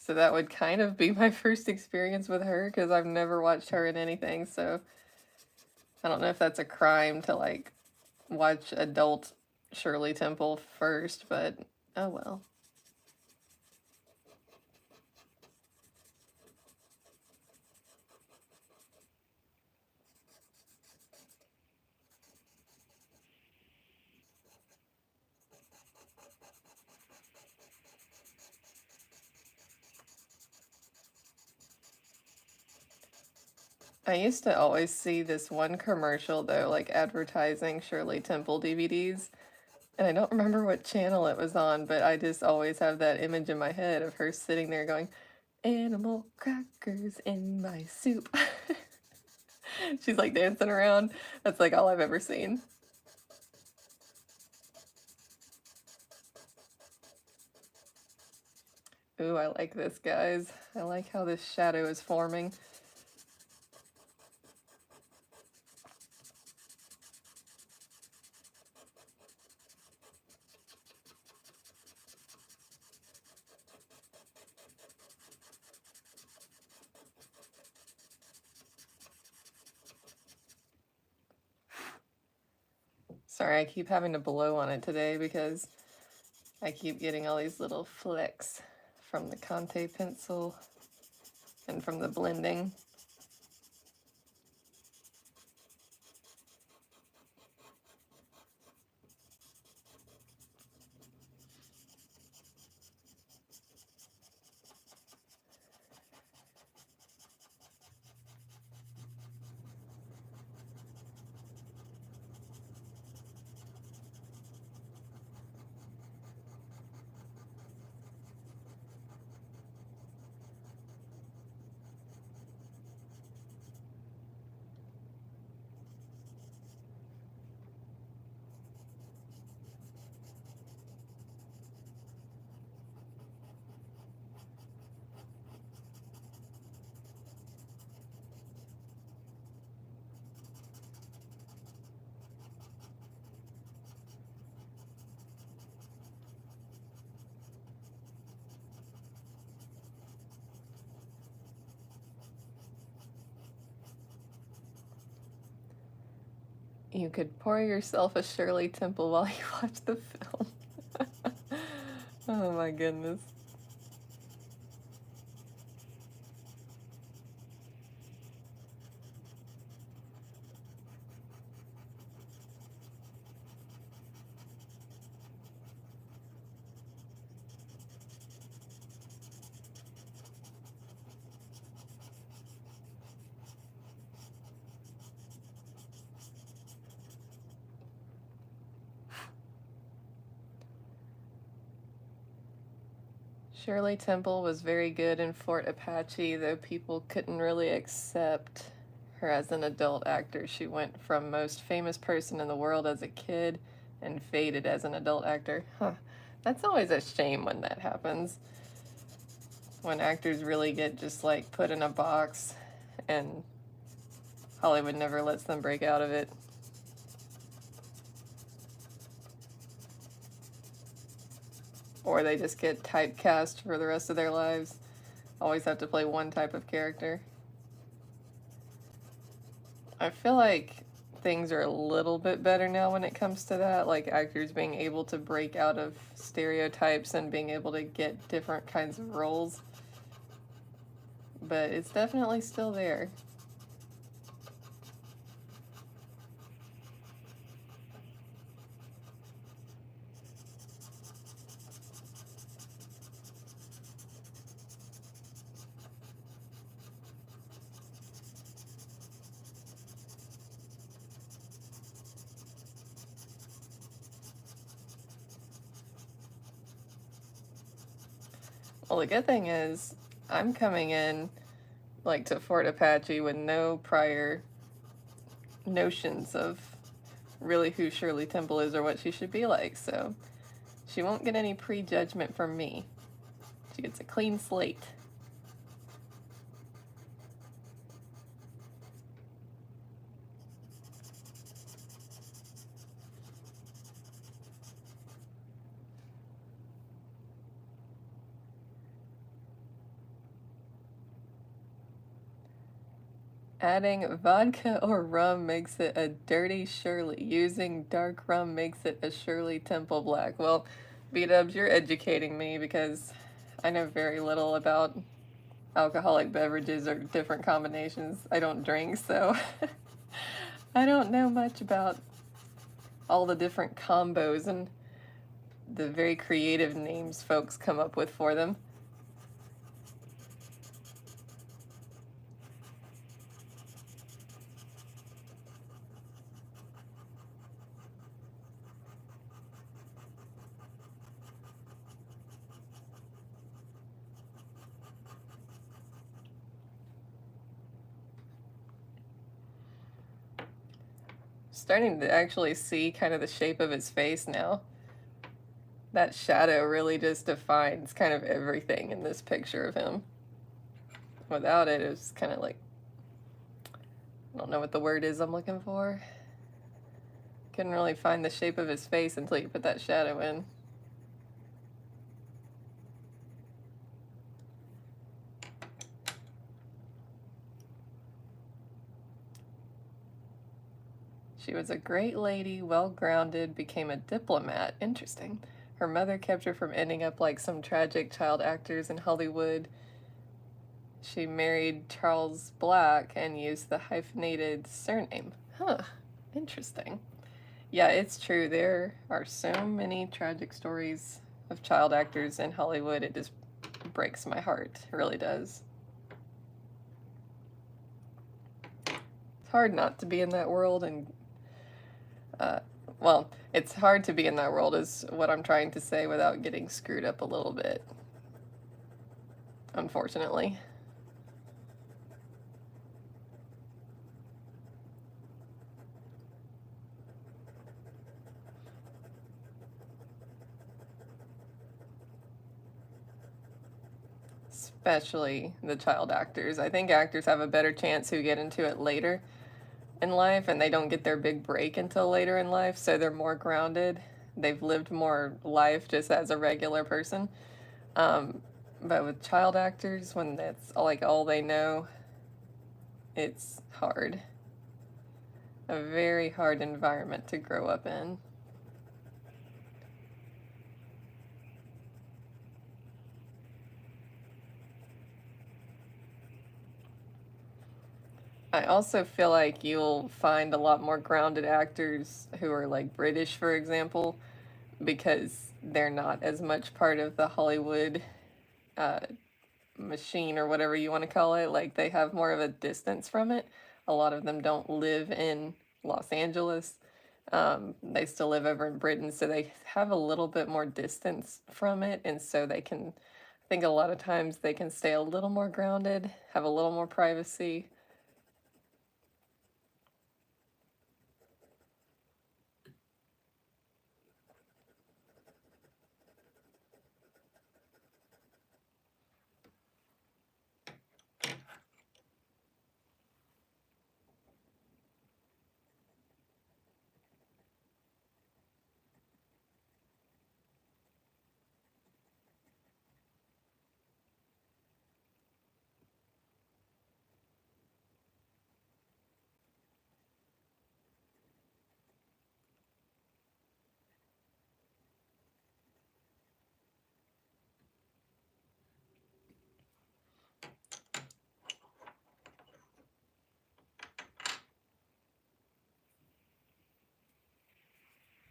Speaker 1: that would kind of be my first experience with her, because I've never watched her in anything, so I don't know if that's a crime to, like, watch adult Shirley Temple first, but oh well. I used to always see this one commercial, though, like advertising Shirley Temple DVDs, and I don't remember what channel it was on, but I just always have that image in my head of her sitting there going, "Animal crackers in my soup." She's like dancing around. That's like all I've ever seen. Ooh, I like this, guys. I like how this shadow is forming. Sorry, I keep having to blow on it today because I keep getting all these little flecks from the Conte pencil and from the blending. You could pour yourself a Shirley Temple while you watch the film. Oh my goodness. Shirley Temple was very good in Fort Apache, though people couldn't really accept her as an adult actor. She went from most famous person in the world as a kid and faded as an adult actor. Huh. That's always a shame when that happens. When actors really get just like put in a box and Hollywood never lets them break out of it. Or they just get typecast for the rest of their lives. Always have to play one type of character. I feel like things are a little bit better now when it comes to that, like actors being able to break out of stereotypes and being able to get different kinds of roles. But it's definitely still there. Well, the good thing is, I'm coming in, like, to Fort Apache with no prior notions of really who Shirley Temple is or what she should be like, so she won't get any prejudgment from me. She gets a clean slate. Adding vodka or rum makes it a dirty Shirley. Using dark rum makes it a Shirley Temple Black. Well, B-dubs, you're educating me because I know very little about alcoholic beverages or different combinations. I don't drink, so I don't know much about all the different combos and the very creative names folks come up with for them. Starting to actually see kind of the shape of his face now. That shadow really just defines kind of everything in this picture of him. Without it, it's kind of like, I don't know what the word is I'm looking for. Couldn't really find the shape of his face until you put that shadow in. She was a great lady, well-grounded, became a diplomat. Interesting. Her mother kept her from ending up like some tragic child actors in Hollywood. She married Charles Black and used the hyphenated surname. Huh, interesting. Yeah, it's true. There are so many tragic stories of child actors in Hollywood. It just breaks my heart. It really does. It's hard not to be in that world and well, it's hard to be in that world is what I'm trying to say without getting screwed up a little bit, unfortunately. Especially the child actors. I think actors have a better chance who get into it later in life and they don't get their big break until later in life, so they're more grounded. They've lived more life just as a regular person. But with child actors, when that's like all they know, it's hard. A very hard environment to grow up in. I also feel like you'll find a lot more grounded actors who are like British, for example, because they're not as much part of the Hollywood uh, machine or whatever you want to call it. Like they have more of a distance from it. A lot of them don't live in Los Angeles. They still live over in Britain, so they have a little bit more distance from it, and so they can, I think a lot of times they can stay a little more grounded, have a little more privacy.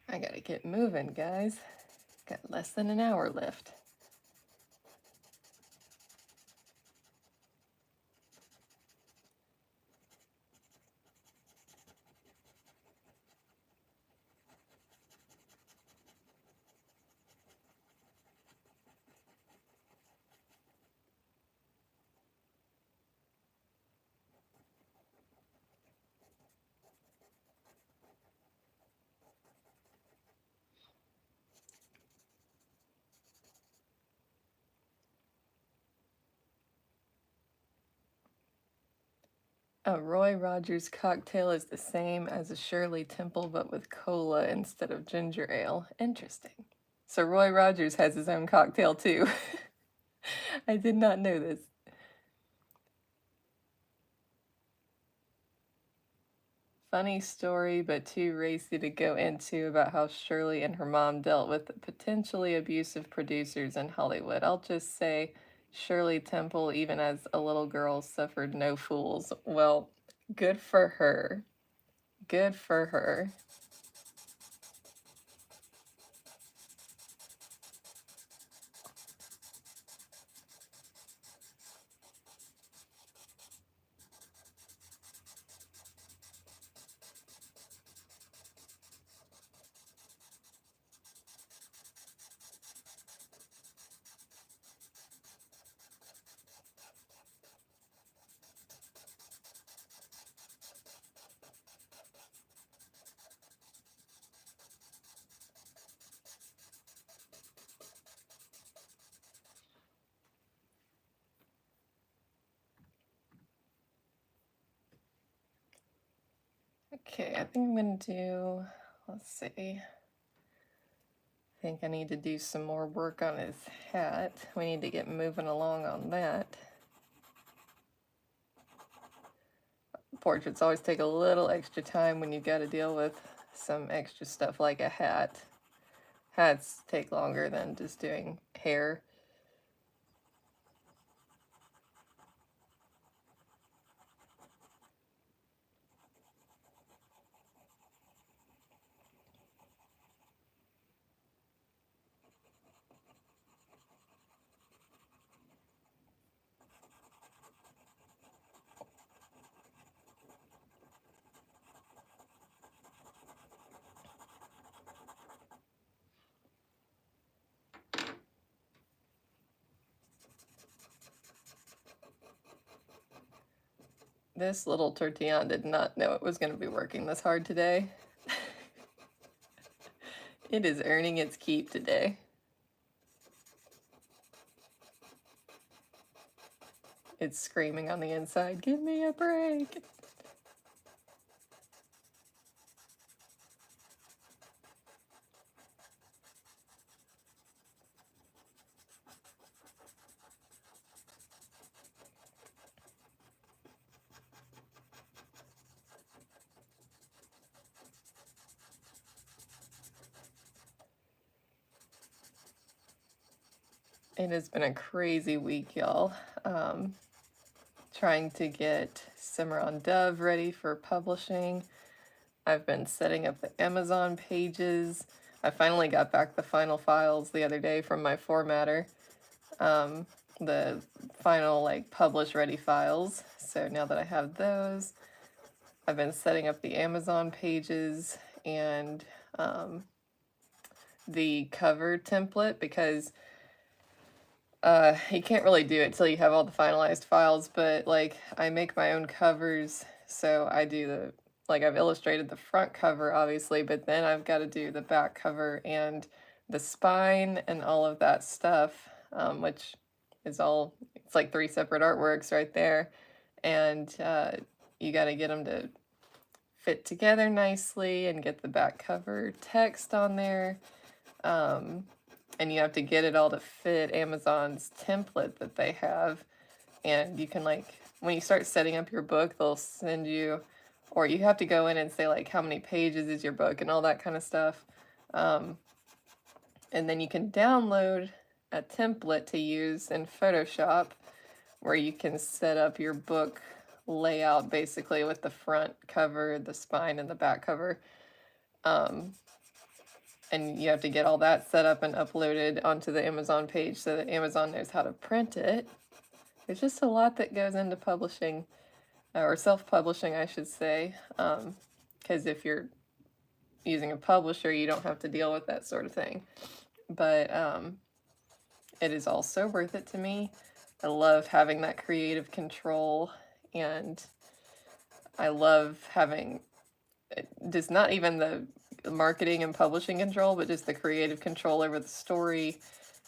Speaker 1: I gotta get moving, guys. Got less than an hour left. A Roy Rogers cocktail is the same as a Shirley Temple, but with cola instead of ginger ale. Interesting. So Roy Rogers has his own cocktail too. I did not know this. Funny story, but too racy to go into about how Shirley and her mom dealt with the potentially abusive producers in Hollywood. I'll just say Shirley Temple, even as a little girl, suffered no fools. Well, good for her. Good for her. Okay, I think I'm gonna do, let's see. I think I need to do some more work on his hat. We need to get moving along on that. Portraits always take a little extra time when you've got to deal with some extra stuff like a hat. Hats take longer than just doing hair. This little tortillon did not know it was going to be working this hard today. It is earning its keep today. It's screaming on the inside, "Give me a break!" It has been a crazy week, y'all. Trying to get Cimarron Dove ready for publishing. I've been setting up the Amazon pages. I finally got back the final files the other day from my formatter. The final like publish ready files. So now that I have those, I've been setting up the Amazon pages and the cover template, because you can't really do it till you have all the finalized files, but like I make my own covers, so I do the, like I've illustrated the front cover obviously, but then I've got to do the back cover and the spine and all of that stuff, which is all, it's like 3 separate artworks right there, and you got to get them to fit together nicely and get the back cover text on there. And you have to get it all to fit Amazon's template that they have. And you can, like, when you start setting up your book, they'll send you, or you have to go in and say, like, how many pages is your book and all that kind of stuff. And then you can download a template to use in Photoshop where you can set up your book layout basically with the front cover, the spine, and the back cover. And you have to get all that set up and uploaded onto the Amazon page so that Amazon knows how to print it. There's just a lot that goes into publishing, or self-publishing, I should say, because if you're using a publisher, you don't have to deal with that sort of thing. But it is also worth it to me. I love having that creative control, and I love having just not even the marketing and publishing control, but just the creative control over the story,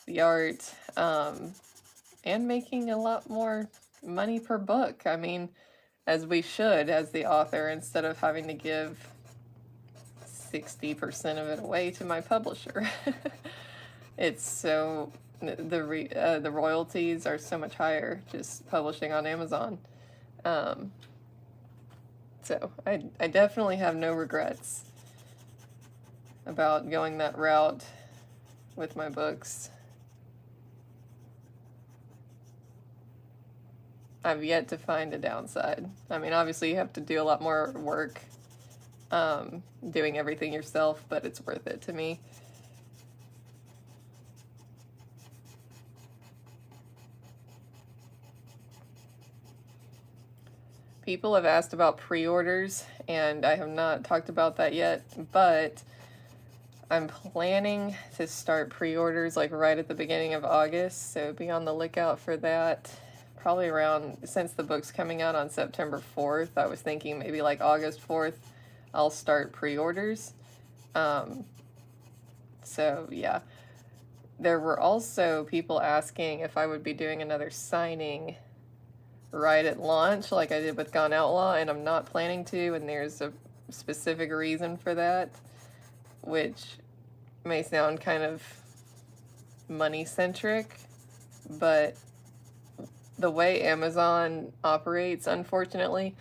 Speaker 1: the art, and making a lot more money per book. I mean, as we should as the author, instead of having to give 60% of it away to my publisher. It's so, the royalties are so much higher just publishing on Amazon. So I definitely have no regrets about going that route with my books. I've yet to find a downside. I mean, obviously you have to do a lot more work doing everything yourself, but it's worth it to me. People have asked about pre-orders, and I have not talked about that yet, but I'm planning to start pre-orders like right at the beginning of August, so be on the lookout for that. Probably around, since the book's coming out on September 4th, I was thinking maybe like August 4th, I'll start pre-orders. So yeah. There were also people asking if I would be doing another signing right at launch like I did with Gone Outlaw, and I'm not planning to, and there's a specific reason for that, which may sound kind of money-centric, but the way Amazon operates, unfortunately,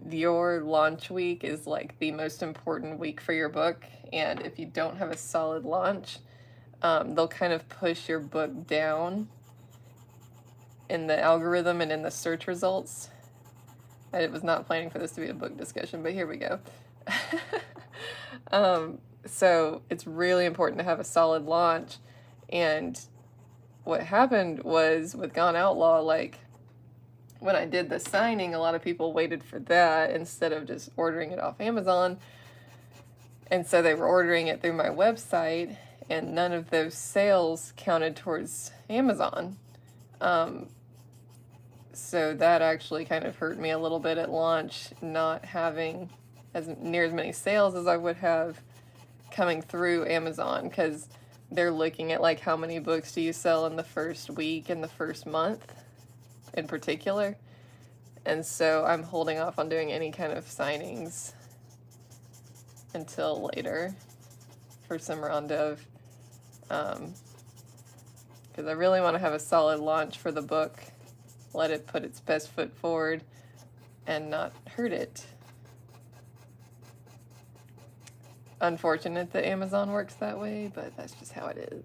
Speaker 1: your launch week is like the most important week for your book, and if you don't have a solid launch, they'll kind of push your book down in the algorithm and in the search results. I was not planning for this to be a book discussion, but here we go. So it's really important to have a solid launch, and what happened was with Gone Outlaw, like, when I did the signing, a lot of people waited for that instead of just ordering it off Amazon, and so they were ordering it through my website, and none of those sales counted towards Amazon. So that actually kind of hurt me a little bit at launch, not having near as many sales as I would have coming through Amazon, because they're looking at like how many books do you sell in the first week and the first month in particular. And so I'm holding off on doing any kind of signings until later for some Rondev, because I really want to have a solid launch for the book, let it put its best foot forward and not hurt it. Unfortunate that Amazon works that way, but that's just how it is.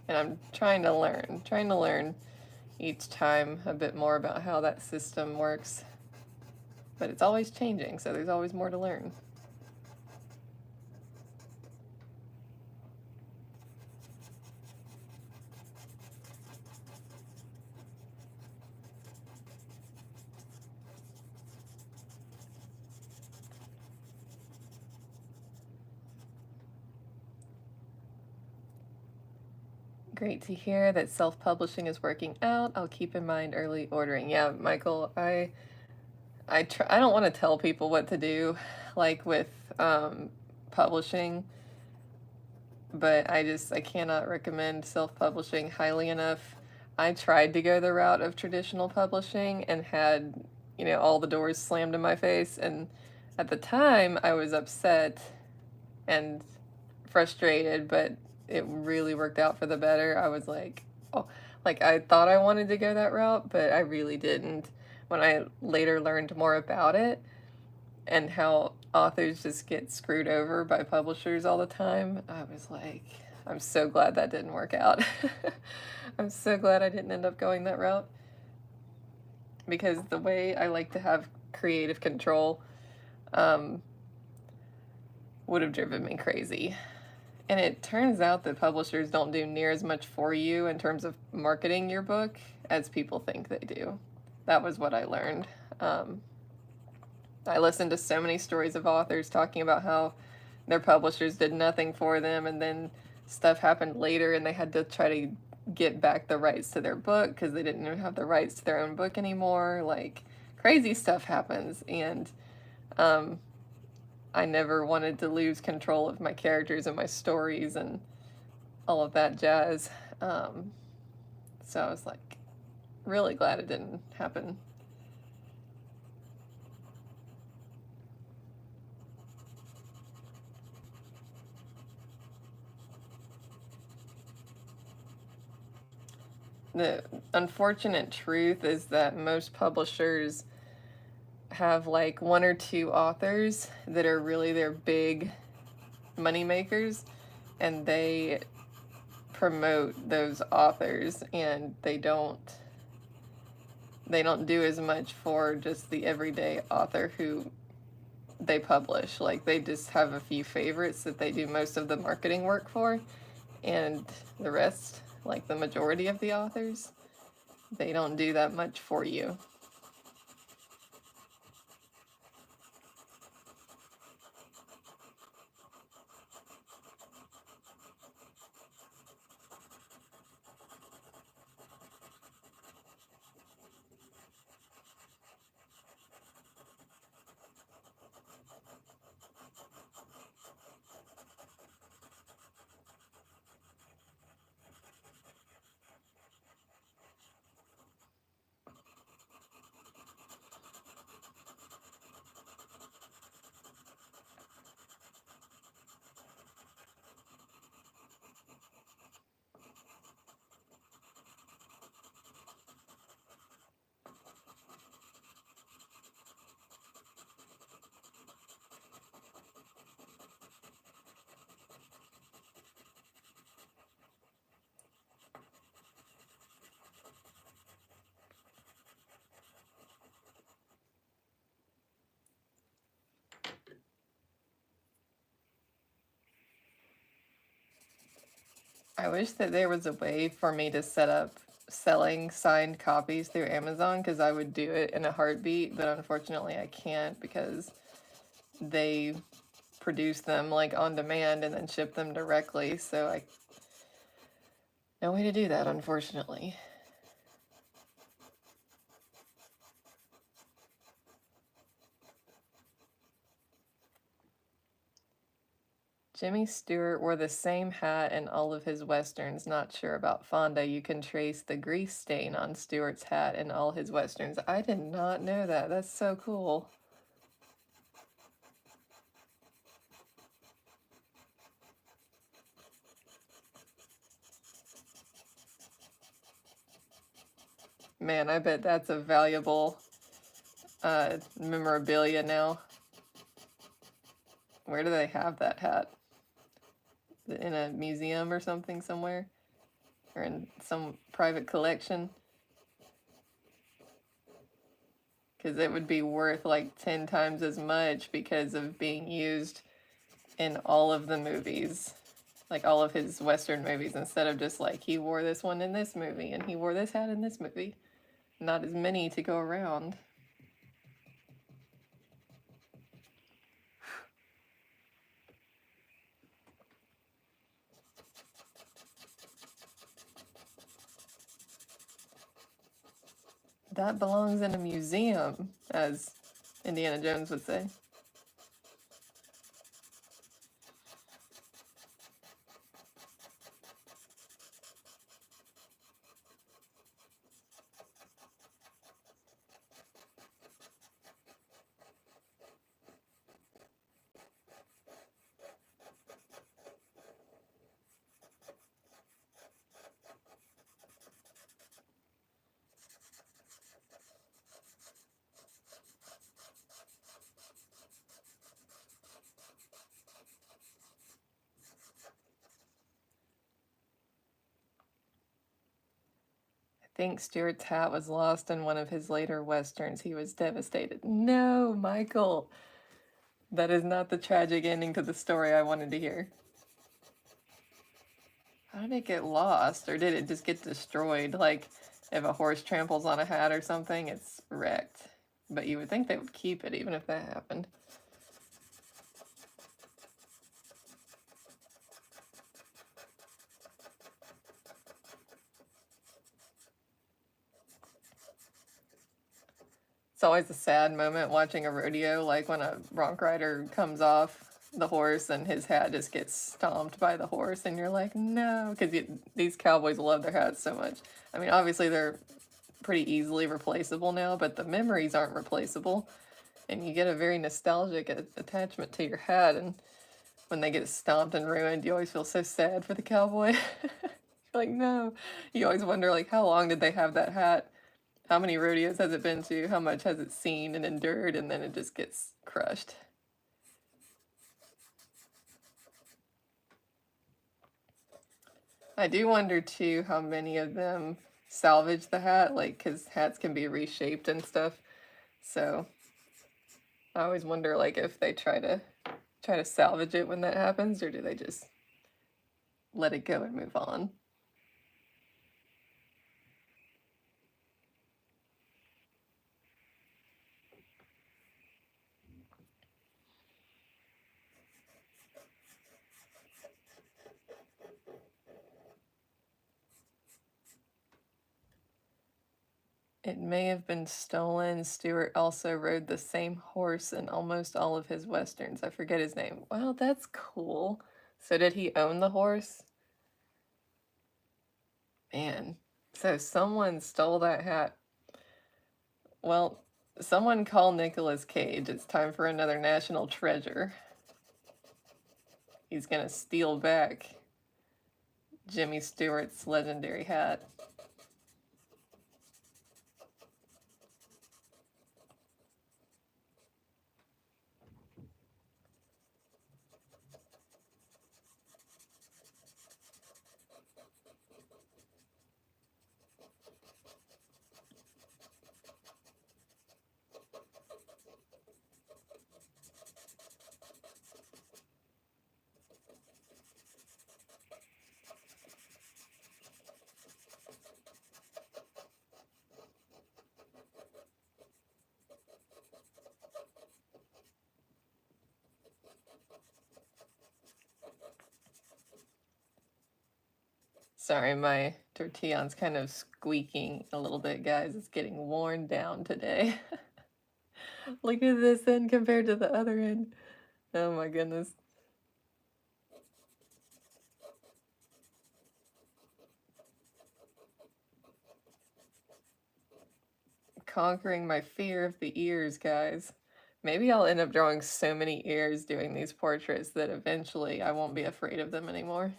Speaker 1: And I'm trying to learn each time a bit more about how that system works. But it's always changing, so there's always more to learn. Great to hear that self-publishing is working out. I'll keep in mind early ordering. Yeah, Michael, I don't want to tell people what to do, like with publishing, but I cannot recommend self-publishing highly enough. I tried to go the route of traditional publishing and had, all the doors slammed in my face, and at the time I was upset and frustrated, but it really worked out for the better. I was like, oh, like I thought I wanted to go that route, but I really didn't. When I later learned more about it and how authors just get screwed over by publishers all the time, I was like, I'm so glad that didn't work out. I'm so glad I didn't end up going that route, because the way I like to have creative control would have driven me crazy. And it turns out that publishers don't do near as much for you in terms of marketing your book as people think they do. That was what I learned. I listened to so many stories of authors talking about how their publishers did nothing for them, and then stuff happened later and they had to try to get back the rights to their book because they didn't even have the rights to their own book anymore. Like, crazy stuff happens, and I never wanted to lose control of my characters and my stories and all of that jazz. So I was like really glad it didn't happen the unfortunate truth is that most publishers have like one or two authors that are really their big money makers, and they promote those authors, and they don't do as much for just the everyday author who they publish. Like, they just have a few favorites that they do most of the marketing work for, and the rest, like the majority of the authors, they don't do that much for you. I wish that there was a way for me to set up selling signed copies through Amazon, because I would do it in a heartbeat, but unfortunately I can't, because they produce them like on demand and then ship them directly, so no way to do that, unfortunately. Jimmy Stewart wore the same hat in all of his westerns. Not sure about Fonda. You can trace the grease stain on Stewart's hat in all his westerns. I did not know that. That's so cool. Man, I bet that's a valuable memorabilia now. Where do they have that hat? In a museum or something somewhere? Or in some private collection? Because it would be worth like 10 times as much because of being used in all of the movies. Like all of his Western movies, instead of just like, he wore this one in this movie and he wore this hat in this movie. Not as many to go around. That belongs in a museum, as Indiana Jones would say. I think Stewart's hat was lost in one of his later westerns. He was devastated. No, Michael. That is not the tragic ending to the story I wanted to hear. How did it get lost? Or did it just get destroyed? Like, if a horse tramples on a hat or something, it's wrecked. But you would think they would keep it even if that happened. It's always a sad moment watching a rodeo, like when a bronc rider comes off the horse and his hat just gets stomped by the horse, and you're like, no, because these cowboys love their hats so much. I mean, obviously they're pretty easily replaceable now, but the memories aren't replaceable, and you get a very nostalgic attachment to your hat, and when they get stomped and ruined, you always feel so sad for the cowboy. Like, no. You always wonder, like, how long did they have that hat? How many rodeos has it been to? How much has it seen and endured? And then it just gets crushed. I do wonder, too, how many of them salvage the hat, like, because hats can be reshaped and stuff. So I always wonder, like, if they try to salvage it when that happens, or do they just let it go and move on? It may have been stolen. Stewart also rode the same horse in almost all of his westerns. I forget his name. Wow, that's cool. So did he own the horse? Man. So someone stole that hat. Well, someone call Nicolas Cage. It's time for another national treasure. He's gonna steal back Jimmy Stewart's legendary hat. Sorry, my tortillon's kind of squeaking a little bit, guys. It's getting worn down today. Look at this end compared to the other end. Oh my goodness. Conquering my fear of the ears, guys. Maybe I'll end up drawing so many ears doing these portraits that eventually I won't be afraid of them anymore.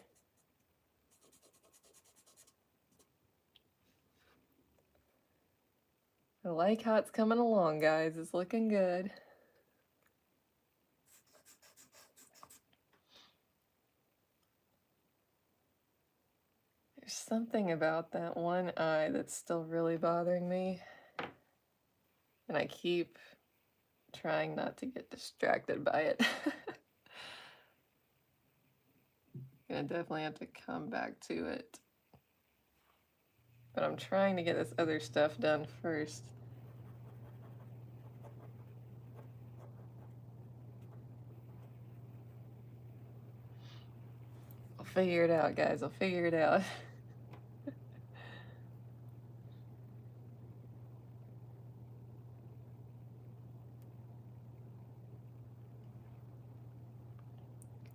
Speaker 1: I like how it's coming along, guys. It's looking good. There's something about that one eye that's still really bothering me. And I keep trying not to get distracted by it. Gonna definitely have to come back to it. But I'm trying to get this other stuff done first. I'll figure it out, guys. I'll figure it out.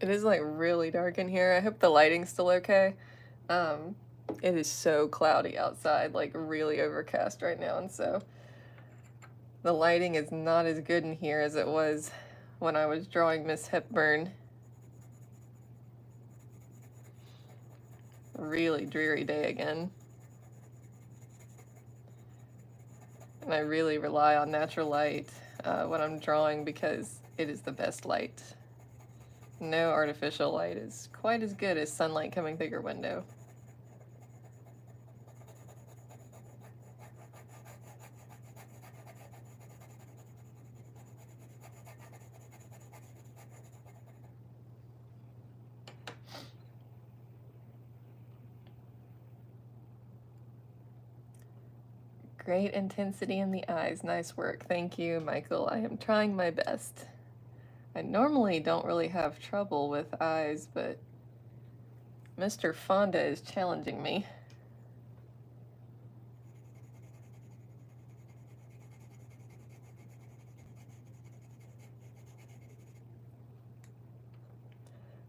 Speaker 1: It is like really dark in here. I hope the lighting's still okay. It is so cloudy outside, like really overcast right now, and so the lighting is not as good in here as it was when I was drawing Miss Hepburn. Really dreary day again. And I really rely on natural light when I'm drawing because it is the best light. No artificial light is quite as good as sunlight coming through your window. Great intensity in the eyes. Nice work. Thank you, Michael. I am trying my best. I normally don't really have trouble with eyes, but Mr. Fonda is challenging me.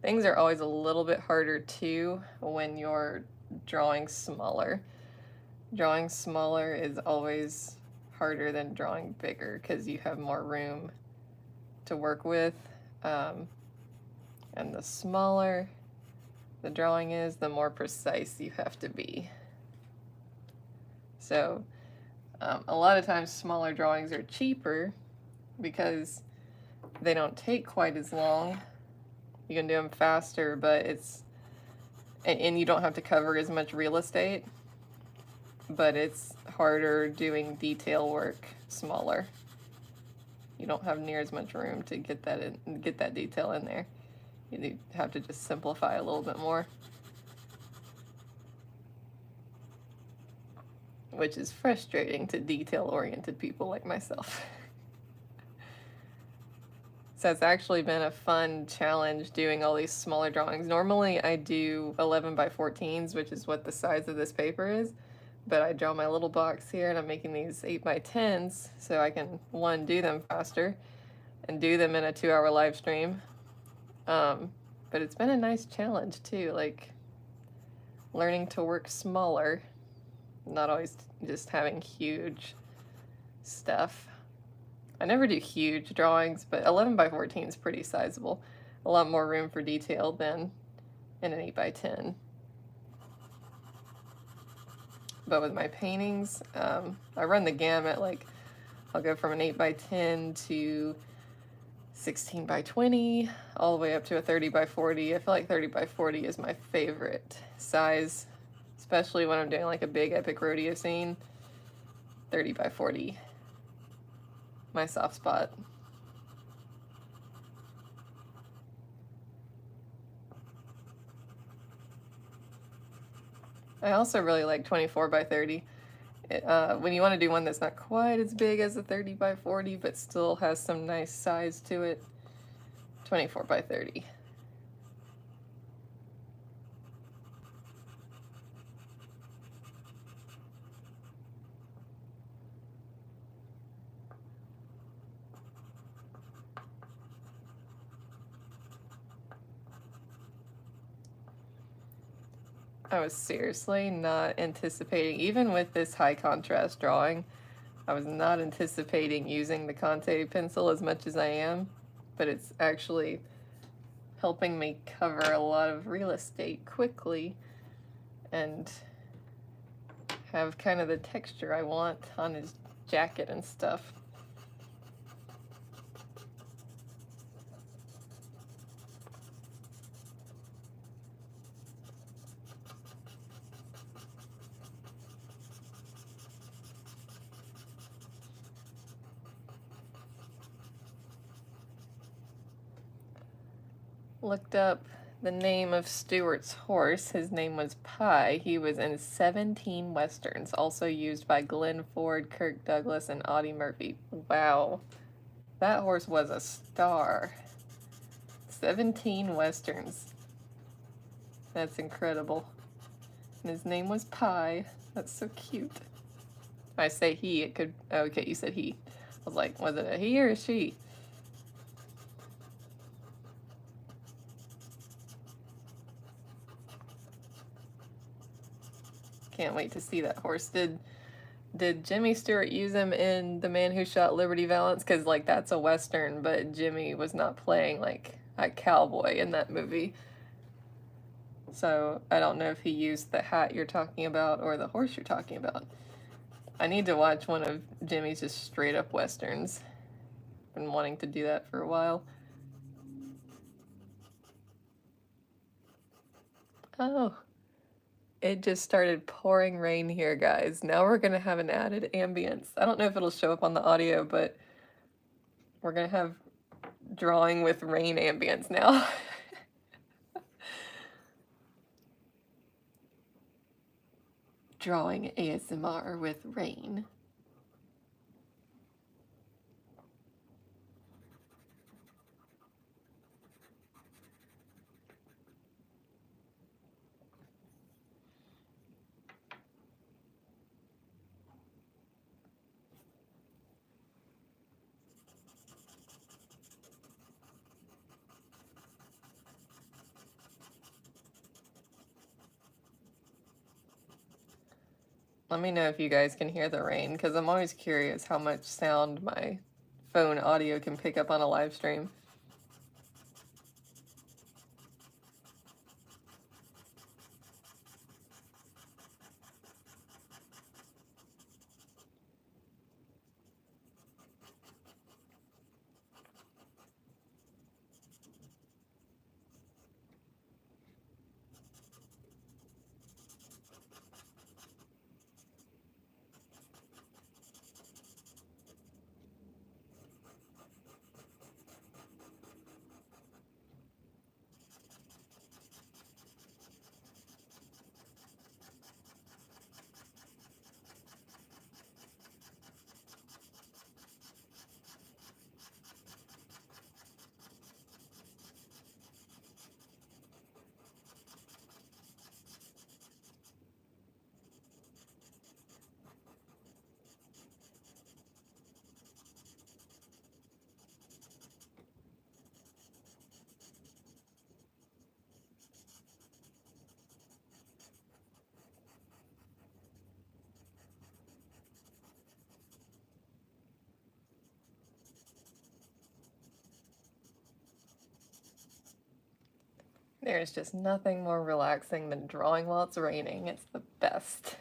Speaker 1: Things are always a little bit harder too when you're drawing smaller. Drawing smaller is always harder than drawing bigger because you have more room to work with. And the smaller the drawing is, the more precise you have to be. So a lot of times smaller drawings are cheaper because they don't take quite as long. You can do them faster, but and you don't have to cover as much real estate, but it's harder doing detail work smaller. You don't have near as much room to get that detail in there. You have to just simplify a little bit more, which is frustrating to detail-oriented people like myself. So it's actually been a fun challenge doing all these smaller drawings. Normally I do 11 by 14s, which is what the size of this paper is, but I draw my little box here and I'm making these 8 by 10s so I can, one, do them faster and do them in a 2-hour live stream. But it's been a nice challenge too, like learning to work smaller, not always just having huge stuff. I never do huge drawings, but 11 by 14 is pretty sizable. A lot more room for detail than in an 8 by 10. But with my paintings, I run the gamut. Like, I'll go from an 8 by 10 to 16 by 20, all the way up to a 30 by 40. I feel like 30 by 40 is my favorite size, especially when I'm doing like a big epic rodeo scene. 30 by 40. My soft spot. I also really like 24 by 30. When you want to do one that's not quite as big as a 30 by 40, but still has some nice size to it, 24 by 30. I was seriously not anticipating, even with this high contrast drawing, I was not anticipating using the Montee pencil as much as I am, but it's actually helping me cover a lot of real estate quickly and have kind of the texture I want on his jacket and stuff. Looked up the name of Stewart's horse. His name was Pie. He was in 17 westerns, also used by Glenn Ford, Kirk Douglas, and Audie Murphy. Wow, that horse was a star. 17 westerns. That's incredible. And his name was Pie. That's so cute. If I say he, it could... Oh, okay, you said he. I was like, was it a he or a she? Can't wait to see that horse. Did Jimmy Stewart use him in The Man Who Shot Liberty Valance? Because, like, that's a western, but Jimmy was not playing, like, a cowboy in that movie. So I don't know if he used the hat you're talking about or the horse you're talking about. I need to watch one of Jimmy's just straight up westerns. Been wanting to do that for a while. Oh, it just started pouring rain here, guys. Now we're gonna have an added ambience. I don't know if it'll show up on the audio, but we're gonna have drawing with rain ambience now. Drawing ASMR with rain. Let me know if you guys can hear the rain, because I'm always curious how much sound my phone audio can pick up on a live stream. There's just nothing more relaxing than drawing while it's raining. It's the best.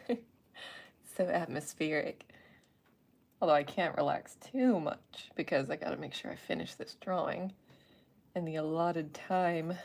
Speaker 1: So atmospheric. Although I can't relax too much because I gotta make sure I finish this drawing in the allotted time.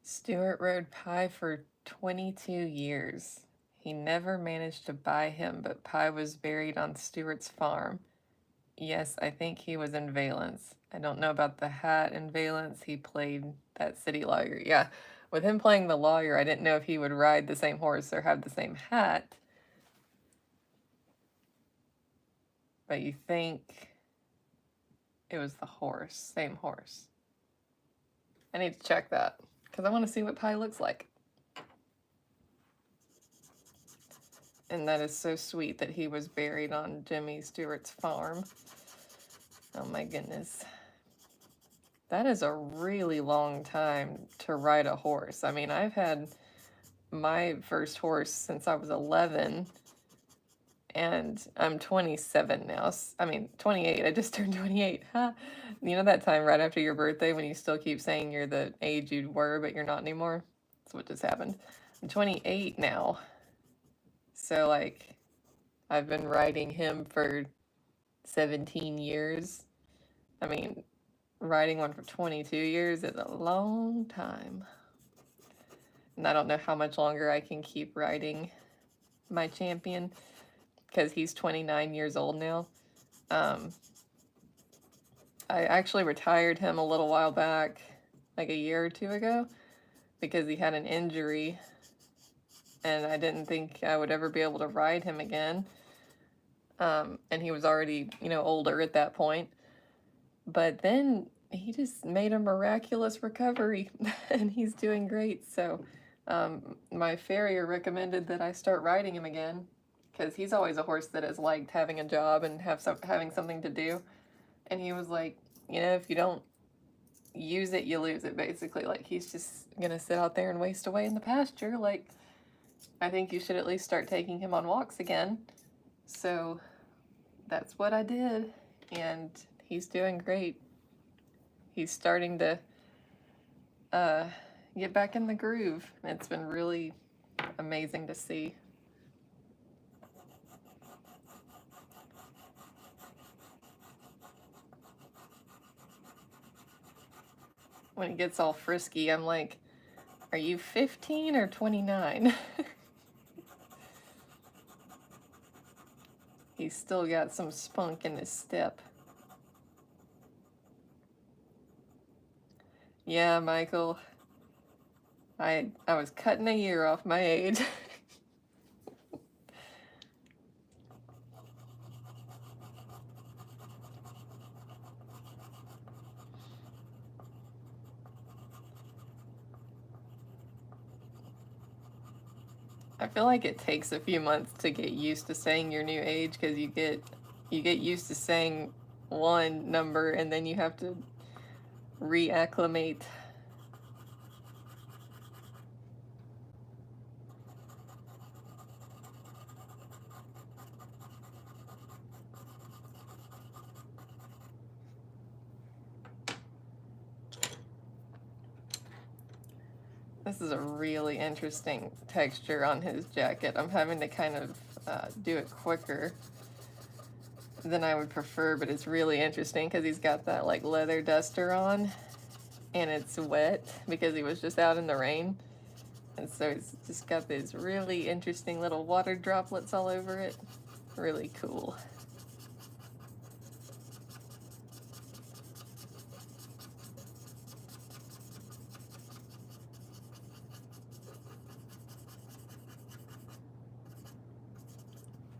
Speaker 1: Stuart rode Pye for 22 years. He never managed to buy him, but Pye was buried on Stuart's farm. Yes, I think he was in Valence. I don't know about the hat in Valence. He played that city lawyer. Yeah, with him playing the lawyer, I didn't know if he would ride the same horse or have the same hat. But you think it was the horse, same horse. I need to check that because I want to see what Pye looks like. And that is so sweet that he was buried on Jimmy Stewart's farm. Oh my goodness. That is a really long time to ride a horse. I mean, I've had my first horse since I was 11, and I'm 27 now. I mean, 28. I just turned 28. Huh? You know that time right after your birthday when you still keep saying you're the age you were, but you're not anymore? That's what just happened. I'm 28 now. So, like, I've been riding him for 17 years. I mean, riding one for 22 years is a long time. And I don't know how much longer I can keep riding my champion because he's 29 years old now. I actually retired him a little while back, like a year or two ago, because he had an injury and I didn't think I would ever be able to ride him again. And he was already, older at that point. But then he just made a miraculous recovery and he's doing great. So my farrier recommended that I start riding him again because he's always a horse that has liked having a job and having something to do. And he was like, if you don't use it, you lose it, basically. Like, he's just going to sit out there and waste away in the pasture. Like, I think you should at least start taking him on walks again. So that's what I did. And he's doing great. He's starting to get back in the groove. It's been really amazing to see. When he gets all frisky, I'm like, are you 15 or 29? He's still got some spunk in his step. Yeah, Michael. I was cutting a year off my age. I feel like it takes a few months to get used to saying your new age, because you get used to saying one number and then you have to reacclimate. This is a really interesting texture on his jacket. I'm having to kind of do it quicker than I would prefer, but it's really interesting because he's got that like leather duster on and it's wet because he was just out in the rain. And so it's just got these really interesting little water droplets all over it. Really cool.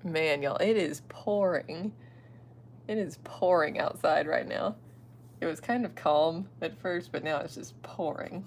Speaker 1: Man, y'all, it is pouring. It is pouring outside right now. It was kind of calm at first, but now it's just pouring.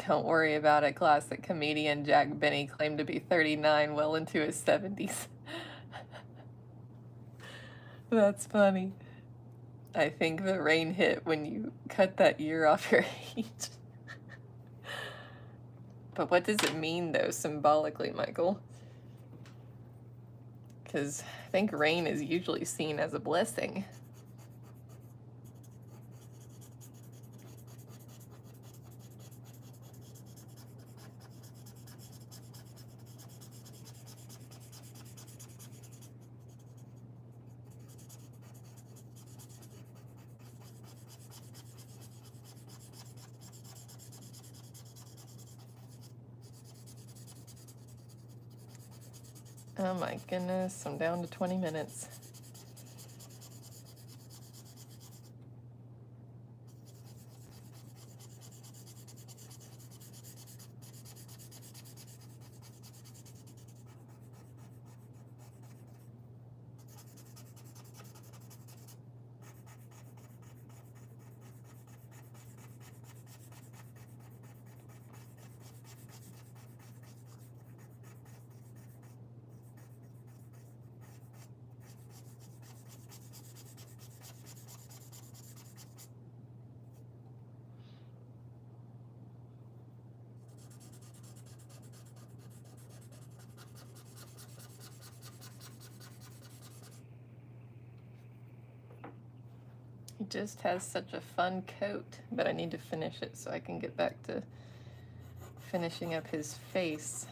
Speaker 1: Don't worry about it, classic comedian Jack Benny claimed to be 39 well into his 70s. That's funny. I think the rain hit when you cut that year off your age. But what does it mean, though, symbolically, Michael? Because I think rain is usually seen as a blessing. Oh my goodness, I'm down to 20 minutes. He just has such a fun coat, but I need to finish it so I can get back to finishing up his face.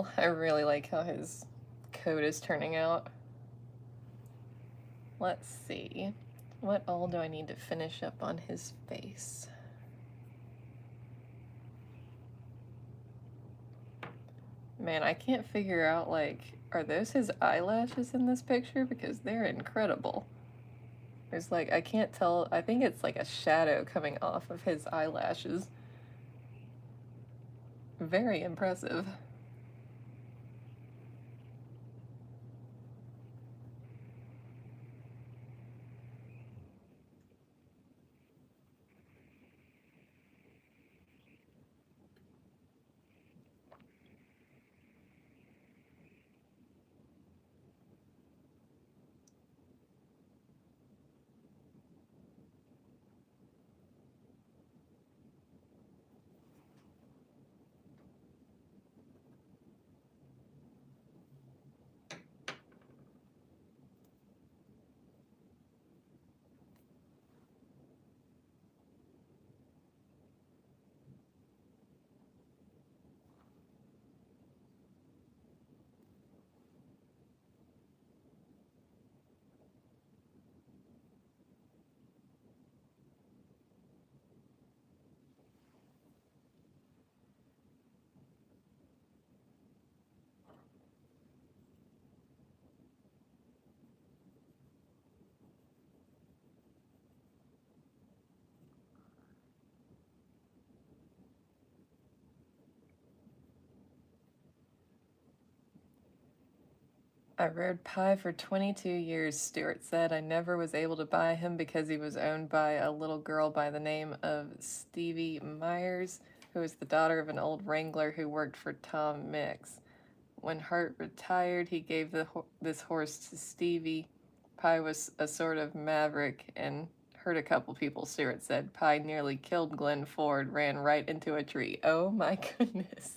Speaker 1: cool. I really like how his coat is turning out. Let's see. What all do I need to finish up on his face? Man, I can't figure out, like, are those his eyelashes in this picture? Because they're incredible. There's like, I can't tell, I think it's like a shadow coming off of his eyelashes. Very impressive. I rode Pi for 22 years, Stewart said. I never was able to buy him because he was owned by a little girl by the name of Stevie Myers, who was the daughter of an old wrangler who worked for Tom Mix. When Hart retired, he gave this horse to Stevie. Pi was a sort of maverick and hurt a couple people, Stewart said. Pi nearly killed Glenn Ford, ran right into a tree. Oh my goodness.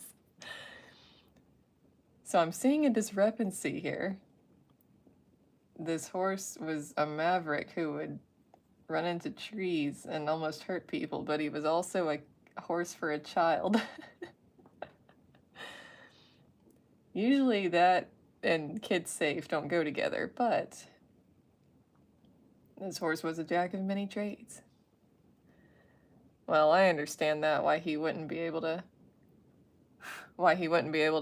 Speaker 1: So I'm seeing a discrepancy here. This horse was a maverick who would run into trees and almost hurt people, but he was also a horse for a child. Usually that and kids safe don't go together, but this horse was a jack of many trades. Well, I understand that, why he wouldn't be able to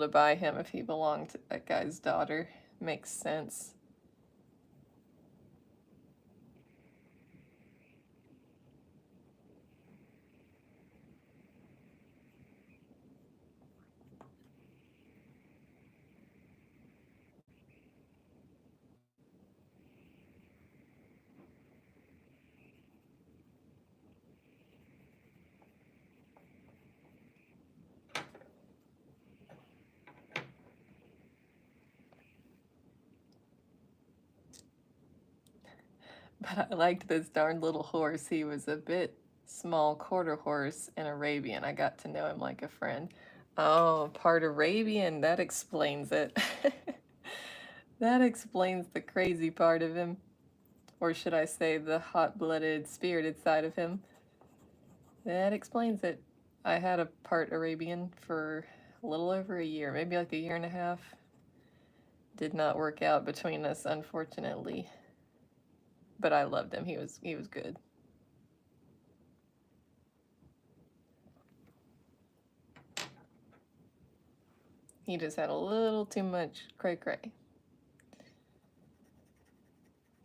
Speaker 1: buy him if he belonged to that guy's daughter. Makes sense. But I liked this darn little horse. He was a bit small quarter horse and Arabian. I got to know him like a friend. Oh, part Arabian. That explains it. That explains the crazy part of him. Or should I say the hot-blooded, spirited side of him. That explains it. I had a part Arabian for a little over a year, maybe like a year and a half. Did not work out between us, unfortunately. But I loved him. He was good. He just had a little too much cray-cray.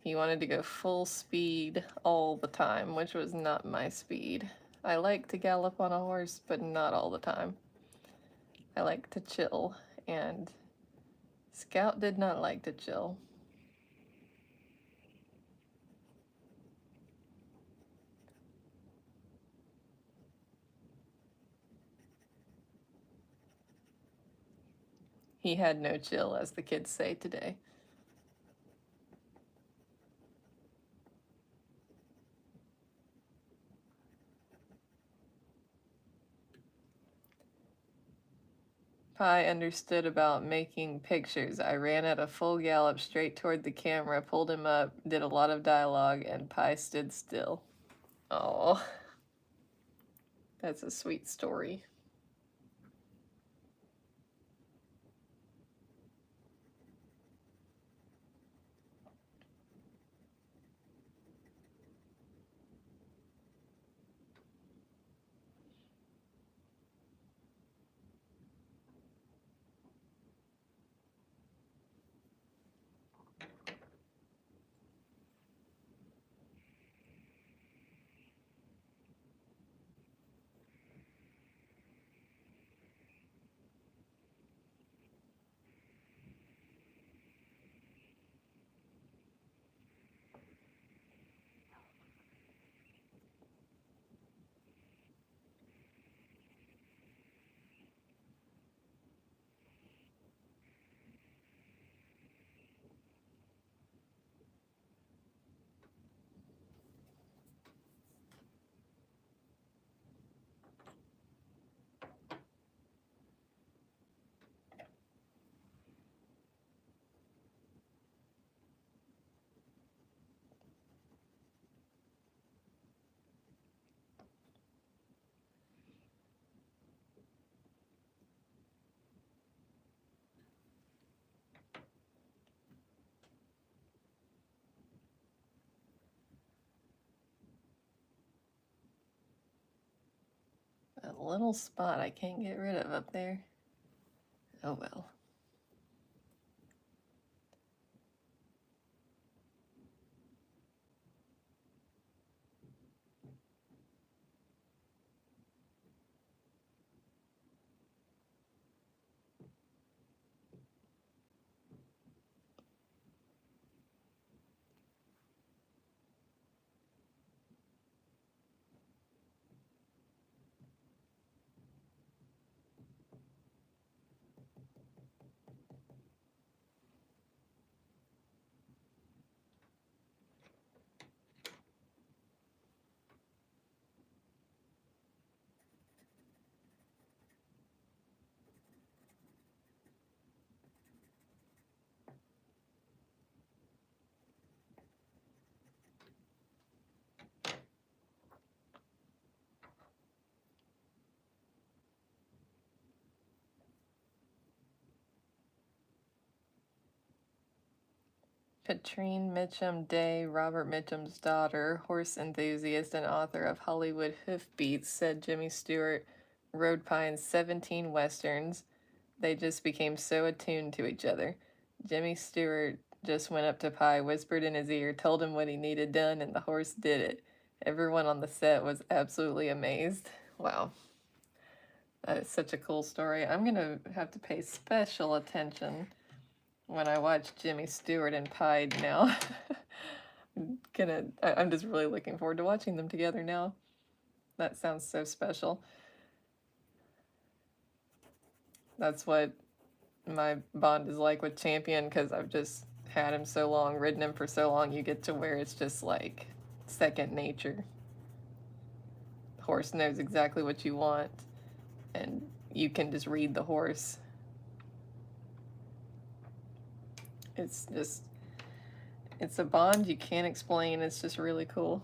Speaker 1: He wanted to go full speed all the time, which was not my speed. I like to gallop on a horse, but not all the time. I like to chill, and Scout did not like to chill. He had no chill, as the kids say today. Pi understood about making pictures. I ran at a full gallop straight toward the camera, pulled him up, did a lot of dialogue, and Pi stood still. Oh, that's a sweet story. little spot I can't get rid of up there. Oh well. Patrine Mitchum Day, Robert Mitchum's daughter, horse enthusiast and author of Hollywood Hoofbeats, said Jimmy Stewart rode Pine's 17 westerns. They just became so attuned to each other. Jimmy Stewart just went up to Pie, whispered in his ear, told him what he needed done, and the horse did it. Everyone on the set was absolutely amazed. Wow. That is such a cool story. I'm going to have to pay special attention when I watch Jimmy Stewart and Pied now. I'm just really looking forward to watching them together now. That sounds so special. That's what my bond is like with Champion, because I've just had him so long, ridden him for so long, you get to where it's just like second nature. The horse knows exactly what you want, and you can just read the horse. It's a bond you can't explain. It's just really cool.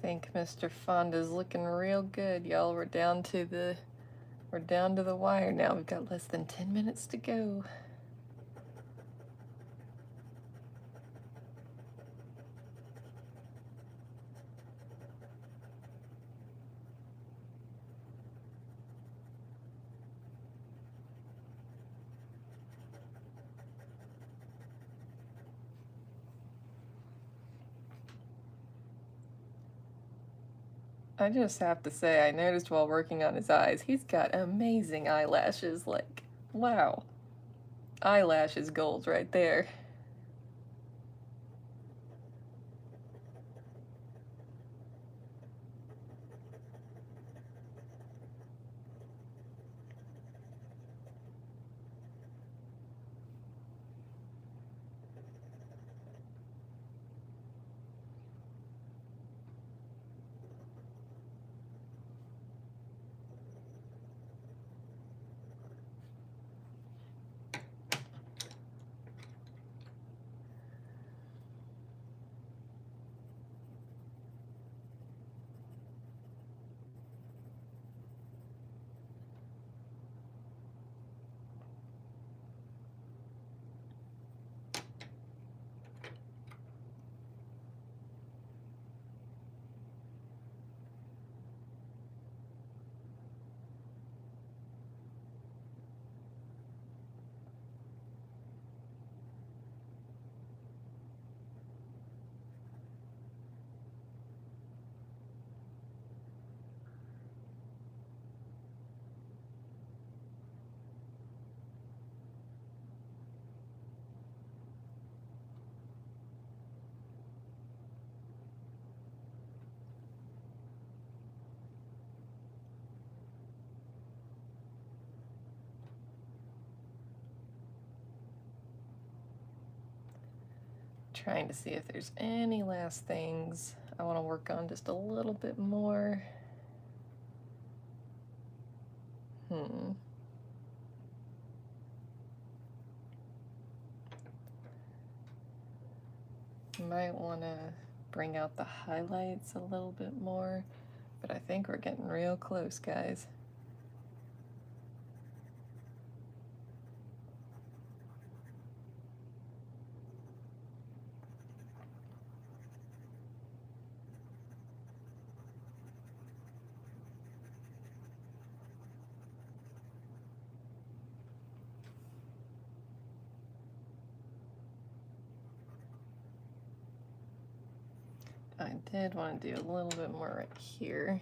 Speaker 1: I think Mr. Fonda's looking real good, y'all. We're down to the wire now. We've got less than 10 minutes to go. I just have to say, I noticed while working on his eyes, he's got amazing eyelashes. Like, wow. Eyelashes goals right there. Trying to see if there's any last things I want to work on just a little bit more. Might want to bring out the highlights a little bit more, but I think we're getting real close, guys. I did want to do a little bit more right here.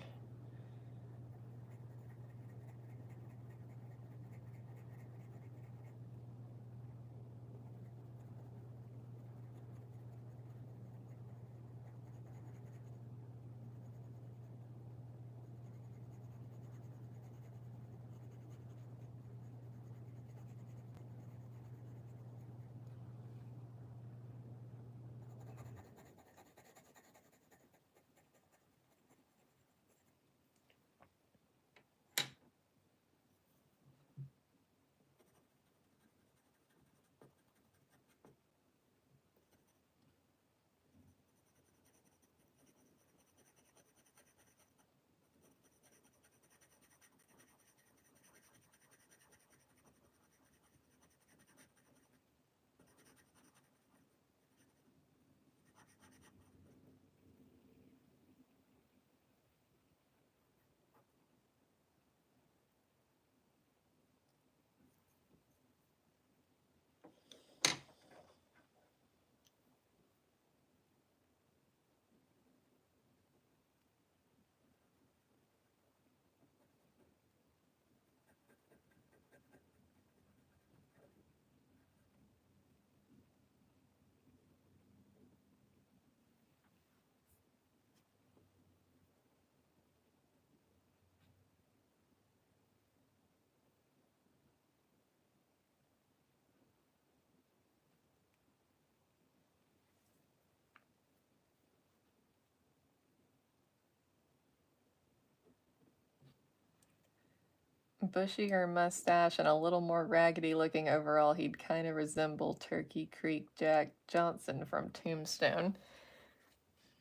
Speaker 1: Bushier mustache and a little more raggedy looking overall, he'd kind of resemble Turkey Creek Jack Johnson from Tombstone.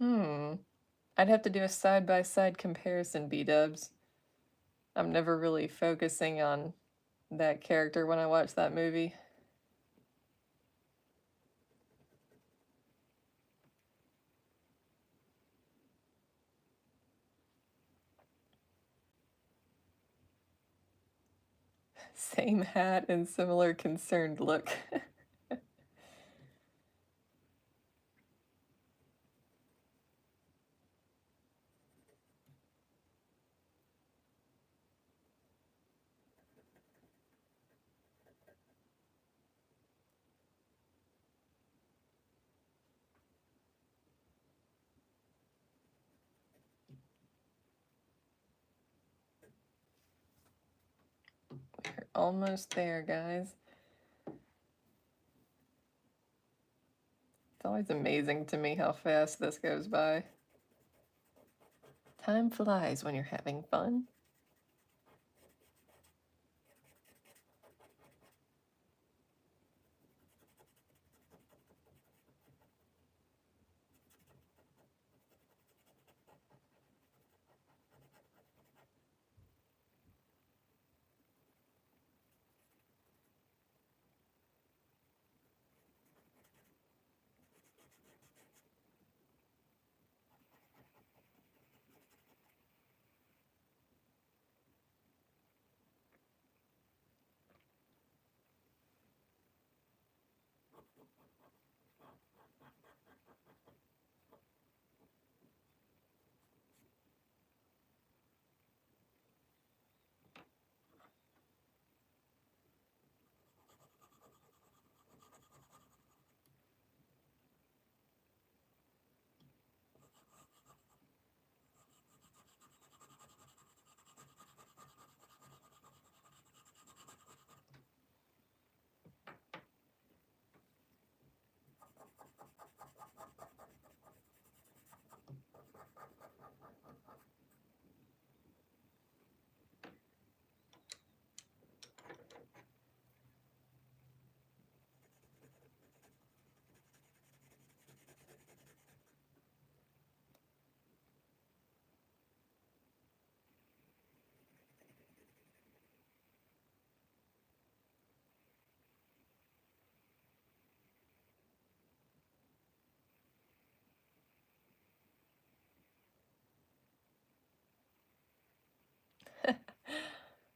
Speaker 1: I'd have to do a side-by-side comparison, B-dubs. I'm never really focusing on that character when I watch that movie. Same hat and similar concerned look. We're almost there, guys. It's always amazing to me how fast this goes by. Time flies when you're having fun.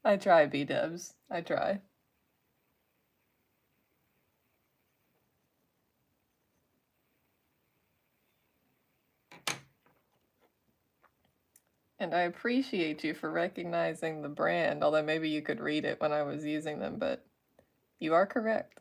Speaker 1: I try, B-dubs. I try. And I appreciate you for recognizing the brand, although maybe you could read it when I was using them, but you are correct.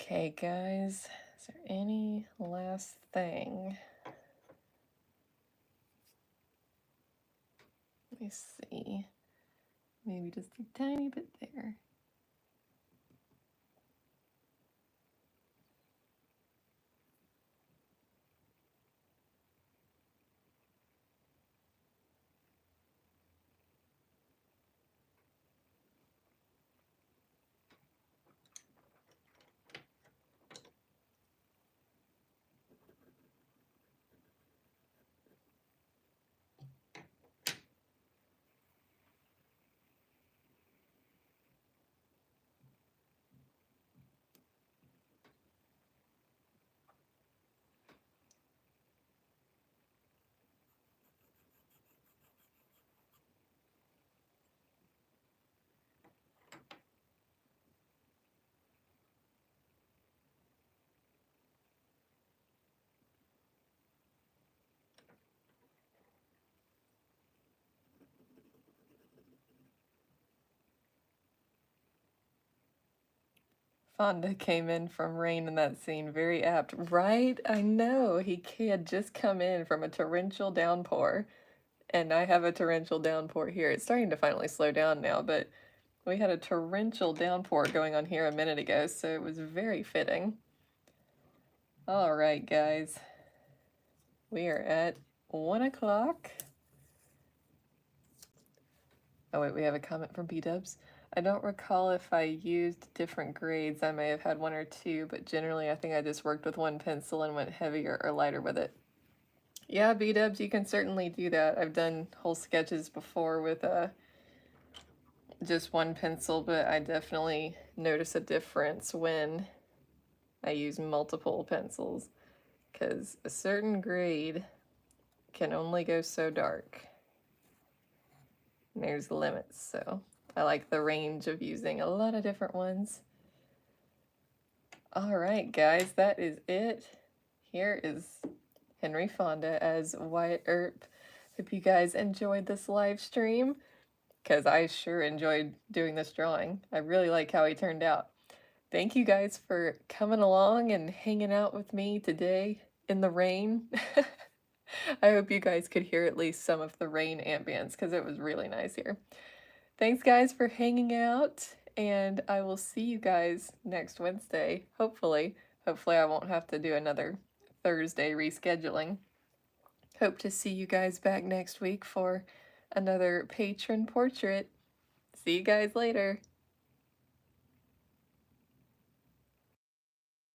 Speaker 1: Okay, guys, is there any last thing? Let me see. Maybe just a tiny bit there. Fonda came in from rain in that scene, very apt. Right? I know. He had just come in from a torrential downpour, and I have a torrential downpour here. It's starting to finally slow down now, but we had a torrential downpour going on here a minute ago, so it was very fitting. All right, guys. We are at 1 o'clock. Oh, wait, we have a comment from B-dubs. I don't recall if I used different grades. I may have had one or two, but generally I think I just worked with one pencil and went heavier or lighter with it. Yeah, B-dubs, you can certainly do that. I've done whole sketches before with just one pencil, but I definitely notice a difference when I use multiple pencils, because a certain grade can only go so dark. And there's limits, so I like the range of using a lot of different ones. All right, guys, that is it. Here is Henry Fonda as Wyatt Earp. Hope you guys enjoyed this live stream, because I sure enjoyed doing this drawing. I really like how he turned out. Thank you guys for coming along and hanging out with me today in the rain. I hope you guys could hear at least some of the rain ambience, because it was really nice here. Thanks, guys, for hanging out, and I will see you guys next Wednesday, hopefully. Hopefully I won't have to do another Thursday rescheduling. Hope to see you guys back next week for another patron portrait. See you guys later.